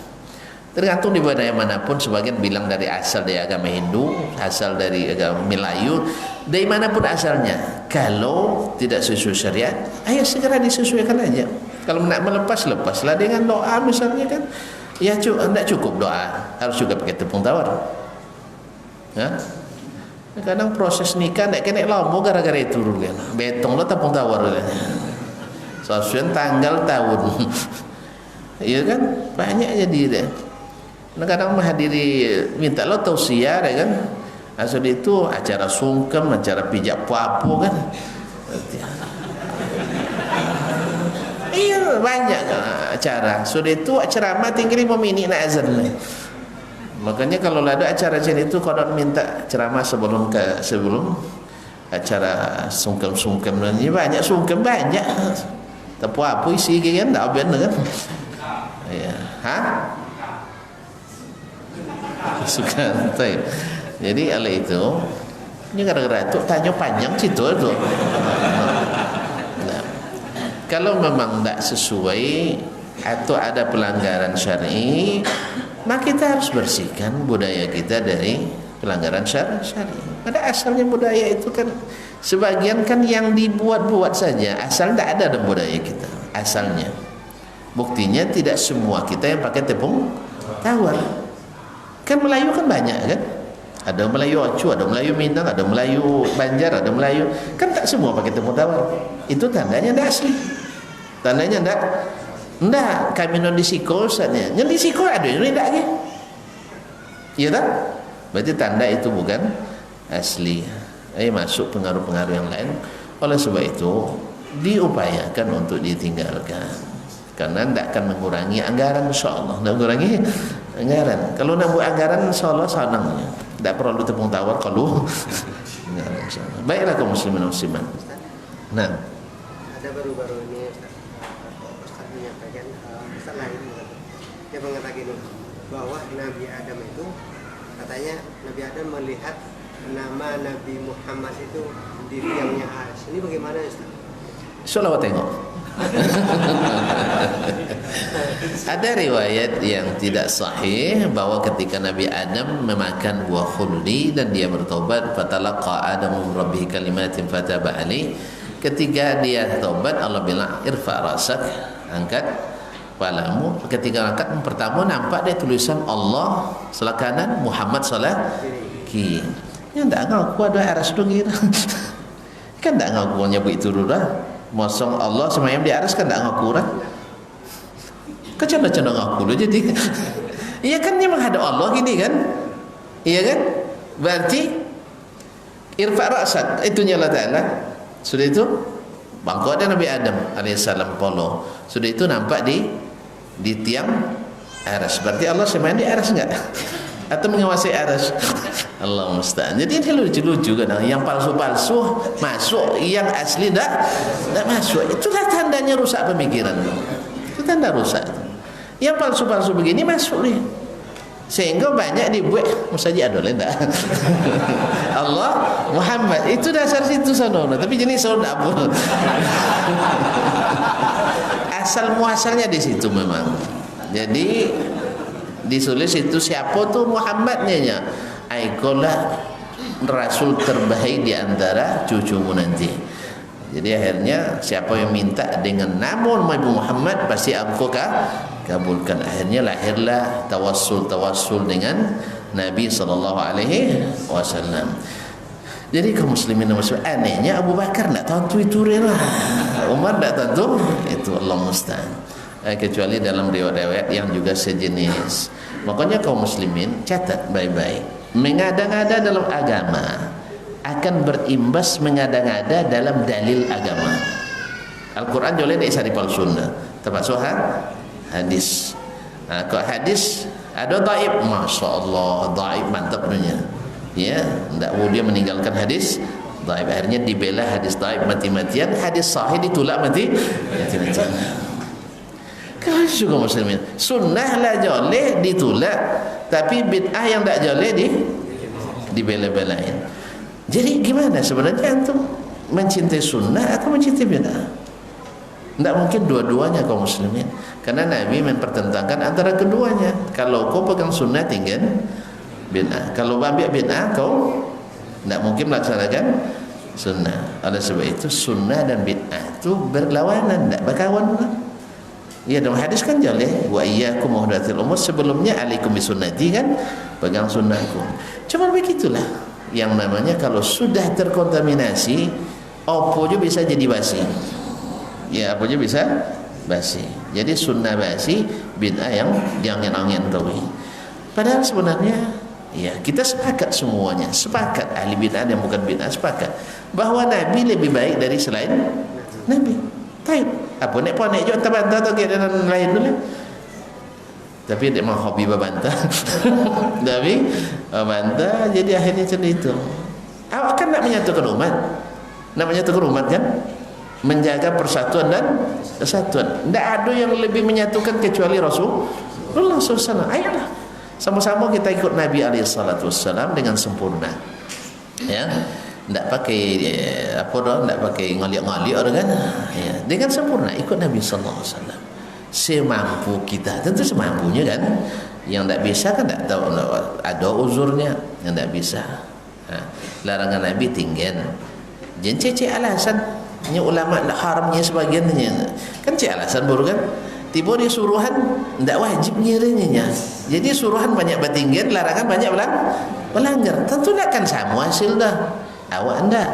Tergantung di budaya manapun. Sebagian bilang dari asal dari agama Hindu, asal dari agama Melayu, dari manapun asalnya. Kalau tidak sesuai syariat, ayo segera disesuaikan aja. Kalau nak melepas, lepaslah dengan doa misalnya kan. Ya tidak cukup doa, harus juga pakai tepung tawar. Kadang proses nikah tidak kena lama gara-gara itu kan. Betong lo tepung tawar kan. Soalnya tanggal tahun. Iya kan? Banyak jadi deh. Kadang menghadiri minta lo tausiah ya kan. Asal itu acara sungkem, acara pijak papu kan. Iya banyak acara. Sudah itu ceramah tinggal 5 menit nak azan. Makanya kalau ada acara macam itu kodok minta ceramah sebelum acara sungkem-sungkem ni banyak sungkem banyak. Tapi apa isi kan tak benar kan? Ya, suka tai. Jadi ala itu ni gara-gara itu tanya panjang situ tu. Nah, kalau memang tak sesuai atau ada pelanggaran syar'i, maka kita harus bersihkan budaya kita dari pelanggaran syar'i. Pada asalnya budaya itu kan sebagian kan yang dibuat-buat saja, asal tidak ada dalam budaya kita asalnya. Buktinya tidak semua kita yang pakai tepung tawar. Kan Melayu kan banyak kan? Ada Melayu Acu, ada Melayu Minang, ada Melayu Banjar, ada Melayu. Kan tak semua pakai tepung tawar. Itu tandanya tidak asli. Tandanya tidak kami non disiko saatnya. Yang disiko ada yang tidak lagi. Iya tak? Berarti tanda itu bukan asli. Masuk pengaruh-pengaruh yang lain. Oleh sebab itu diupayakan untuk ditinggalkan. Karena tidak akan mengurangi anggaran, insyaAllah. Tidak mengurangi anggaran. Kalau nak buat anggaran, insyaAllah senangnya. Tidak perlu tepung tawar kalau baiklah kaum muslimin dan muslimat. Nah, ada baru-baru ini Ustaz menyampaikan Ustaz lain dia mengatakan ini bahwa Nabi Adam itu katanya Nabi Adam melihat nama Nabi Muhammad itu di tiangnya Arsy. Ini bagaimana Ustaz? Insya-Allah tengok. Ada riwayat yang tidak sahih bahwa ketika Nabi Adam memakan buah khuldi dan dia bertobat, fatalaqa Adamu rabbih kalimatin fataba alaih. Ketika dia tobat, Allah bilang irfa rasak, angkat kepalamu. Ketika angkat pertama nampak dia tulisan Allah sebelah kanan, Muhammad sebelah kiri. Ya ndak ngaku ada aras dong kira. Kan ndak ngaku nyebut itu dah. Mosong Allah semayam di aras kan ndak ngaku dah. Kecanda-canda ngaku dah jadi. Iya kan dia menghadap Allah gini kan? Iya kan? Berarti irfa' ra'sak itunya Allah Ta'ala. Sudah itu bangku ada Nabi Adam alaihissalam polo. Sudah itu nampak di tiang aras. Berarti Allah semayam di aras enggak? Atau mengawasi aras? Allah musta'an. Jadi ini lucu-lucu kan. Yang palsu-palsu masuk, yang asli enggak masuk. Itulah tandanya rusak pemikiran. Itu tanda rusak. Yang palsu-palsu begini masuk nih. Sehingga banyak dibuat musajid adol enggak? Allah Muhammad itu dasar situ sana. Tapi jenis soal apa? Asal muasalnya di situ memang. Jadi ditulis itu siapa tuh Muhammadnya, aikolah rasul terbaik di antara cucumu nanti. Jadi akhirnya siapa yang minta dengan nama Nabi Muhammad pasti aku kabulkan. Akhirnya lahirlah tawassul dengan Nabi SAW. Jadi kaum muslimin dan muslimat, anehnya Abu Bakar tak tentu itu rela, Umar tak tentu itu, Allah musta'an. Kecuali dalam riwayat-riwayat yang juga sejenis. Makanya kaum muslimin catat baik-baik, mengada-ngada dalam agama akan berimbas mengada-ngada dalam dalil agama. Al-Quran joleh di saripal sunnah termasuk hadis. Kalau hadis ada dhaif, masya Allah dhaif mantap dunia. Ya, tidak dia meninggalkan hadis dhaif, akhirnya dibela hadis dhaif mati-matian, hadis sahih ditolak mati-matian. Kau juga muslimin, sunnah lah joleh ditolak, tapi bid'ah yang tak joleh dibela-belain. Jadi gimana sebenarnya antum mencintai sunnah atau mencintai bid'ah? Tidak mungkin dua-duanya kaum muslimin, karena Nabi mempertentangkan antara keduanya. Kalau kau pegang sunnah tinggal bid'ah, kalau ambil bid'ah kau tidak mungkin melaksanakan sunnah. Oleh sebab itu sunnah dan bid'ah itu berlawanan, tidak berkawan. Ya dalam hadis kan joleh wa iyyakum muhdatsil umur, sebelumnya alaikum bisunnati kan, pegang sunnahku. Cuma begitulah yang namanya kalau sudah terkontaminasi, apa aja bisa jadi basi. Ya apa aja bisa basi. Jadi sunnah basi, bid'ah yang angin-angin tahu. Padahal sebenarnya ya kita sepakat semuanya, sepakat ahli bid'ah dan bukan bid'ah sepakat bahwa Nabi lebih baik dari selain Nabi. Baik, apa nek ponek jo anta bantah atau keadaan lain dulu. Tapi dia mau hobi babantah. Tapi babantah jadi akhirnya macam itu. Awak kan nak menyatukan umat. Nak menyatukan umat kan? Menjaga persatuan dan kesatuan. Tidak ada yang lebih menyatukan kecuali Rasulullah SAW. Ayolah, sama-sama kita ikut Nabi SAW dengan sempurna. Ya. Tak pakai tak pakai ngaliak-ngaliak kan, ya, dengan sempurna ikut Nabi sallallahu alaihi wasallam semampu kita, tentu semampunya kan. Yang tak bisa kan tak tahu, ada uzurnya yang tak bisa. Larangan Nabi tinggal jangan cecek alasan nya ulama haramnya sebagiannya kan cek alasan baru kan, tiba dia suruhan tak wajib nyirinya. Jadi suruhan banyak bertinggal, larangan banyak melanggar, tentu tak akan sama hasil dah. Awak enggak.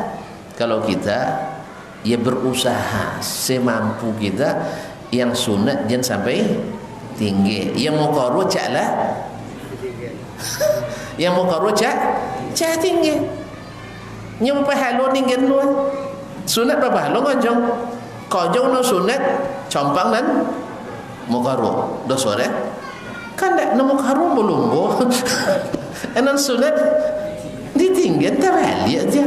Kalau kita ya berusaha semampu kita, yang sunat jangan sampai tinggi, yang muqarrah caklah yang muqarrah cak tinggi, yang pahala tinggi dulu. Sunat berapa halo ngajong kojong no sunat compang dan muqarrah dosa deh kan dak no muqarrah belum enan sunat ditinggal terbalik aja.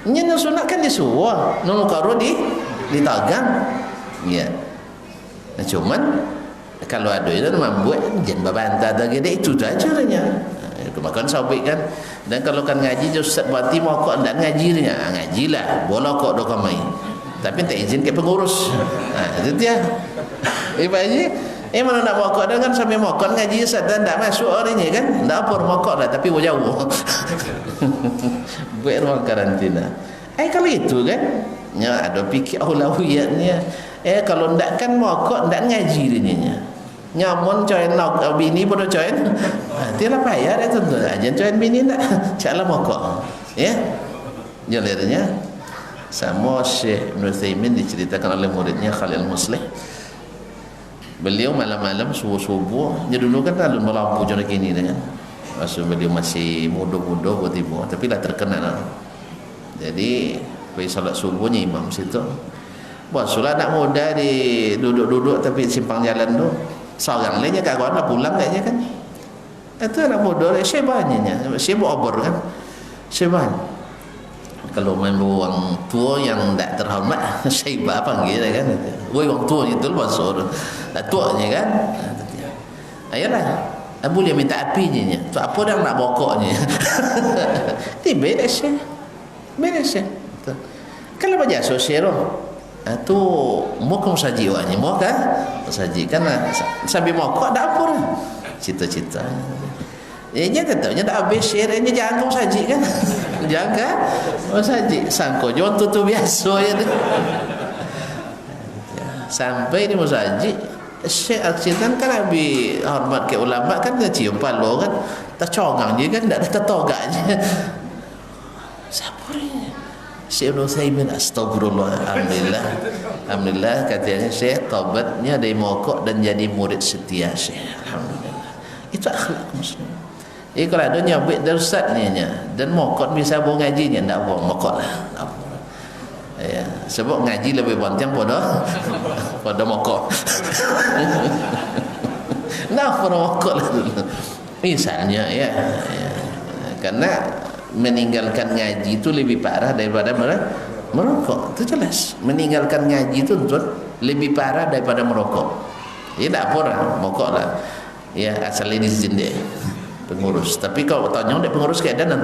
Nyen sunat kan disuruh, nunu karo ditagang. Ya. Nah, cuman kalau ada itu membuat jangan babantah dah gede itu caranya. Makan sabik kan. Dan kalau kan ngaji Ustaz Bati mau kok ndak ngajinya, ngajilah. Bola kok do kamai. Tapi tak izin ke pengurus. Nah, itu dia. Pak Haji, mana nak mokok dah kan sampai mokok ngaji Ustaz dan tak masuk orangnya kan. Tak apa mokok lah tapi jauh. Buat ruang karantina. Kalau itu kan ya ada fikih aulawiyatnya. Kalau ndak kan mokok ndak ngaji dia. Nyamun join nak bini pun join. Tiada payah dah tentu. Jangan join bini nak. Caklah mokok. Ya. Jalannya sama Syekh Ibn Utsaimin diceritakan oleh muridnya Khalil Muslih. Beliau malam-malam subuh-subuh, dia dulu kan alun melampu macam gini kan. Masa beliau masih muda-muda tiba, tapi lah terkenal. Jadi pergi solat subuhnya imam situ. Buat solat nak muda di duduk-duduk tapi simpang jalan tu. Seorang lainnya kat kawan lah pulang kayaknya kan. Itu anak muda syebahnya, sibuk obor kan. Syebah. Kalau main orang tua yang tak terhormat, syebah panggil kan. Woi orang tua itu masuk. Tuanya kan. Ayolah. Boleh minta apinya. Tu apa dah nak bokoknya. Ni beres ya. Beres ya. Kalau baca sosial tu mokong saji wanya moka saji kan sambil mokok dak apa dah. Cita-cita. Nya tetapnya dak habis share nya jangan kau saji kan. Jangan saji sangko jon tu biasa ya. Sampai di musaji Syekh Al-Sintan kan habis hormat ke ulama kan dia cium palo kan tercongang je kan tak ada tertogaknya. Siapa ni? Syekh Ibn Utsaimin astagfirullah. Alhamdulillah katanya Syekh taubatnya dari mokok dan jadi murid setia Syekh. Alhamdulillah. Itu akhlak muslim. Kalau ada nyabit dari ustaz ni dan mokok bisa buang ngajinya tak buang mokok lah. Ya, sebab ngaji lebih penting pada mokok. Nah, pada mokok lah dulu. Misalnya ya, karena meninggalkan ngaji itu lebih parah daripada merokok. Itu jelas. Meninggalkan ngaji itu lebih parah daripada merokok. Ya tak apa lah, mokok lah. Ya asal ini izin dia pengurus. Tapi kalau tanya dia pengurus keadaan dan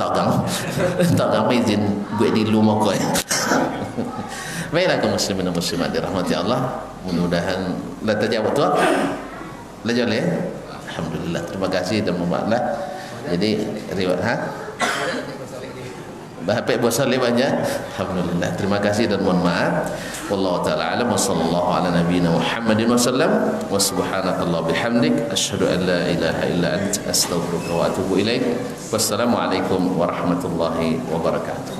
tagang izin buat di lu mokok ya. Baiklah kaum muslimin dan muslimat dirahmati Allah. Mudah-mudahan la tajawab tu. La jole. Alhamdulillah. Terima kasih dan mohonlah. Jadi riwayat Bapak Ibu salih banyak. Alhamdulillah. Terima kasih dan mohon maaf. Wallahu taala alam wa sallallahu ala nabiyyina Muhammadin wasallam wa subhanakallah bihamdik asyhadu an la ilaha illa anta astaghfiruka wa atubu ilaik. Wassalamualaikum warahmatullahi wabarakatuh.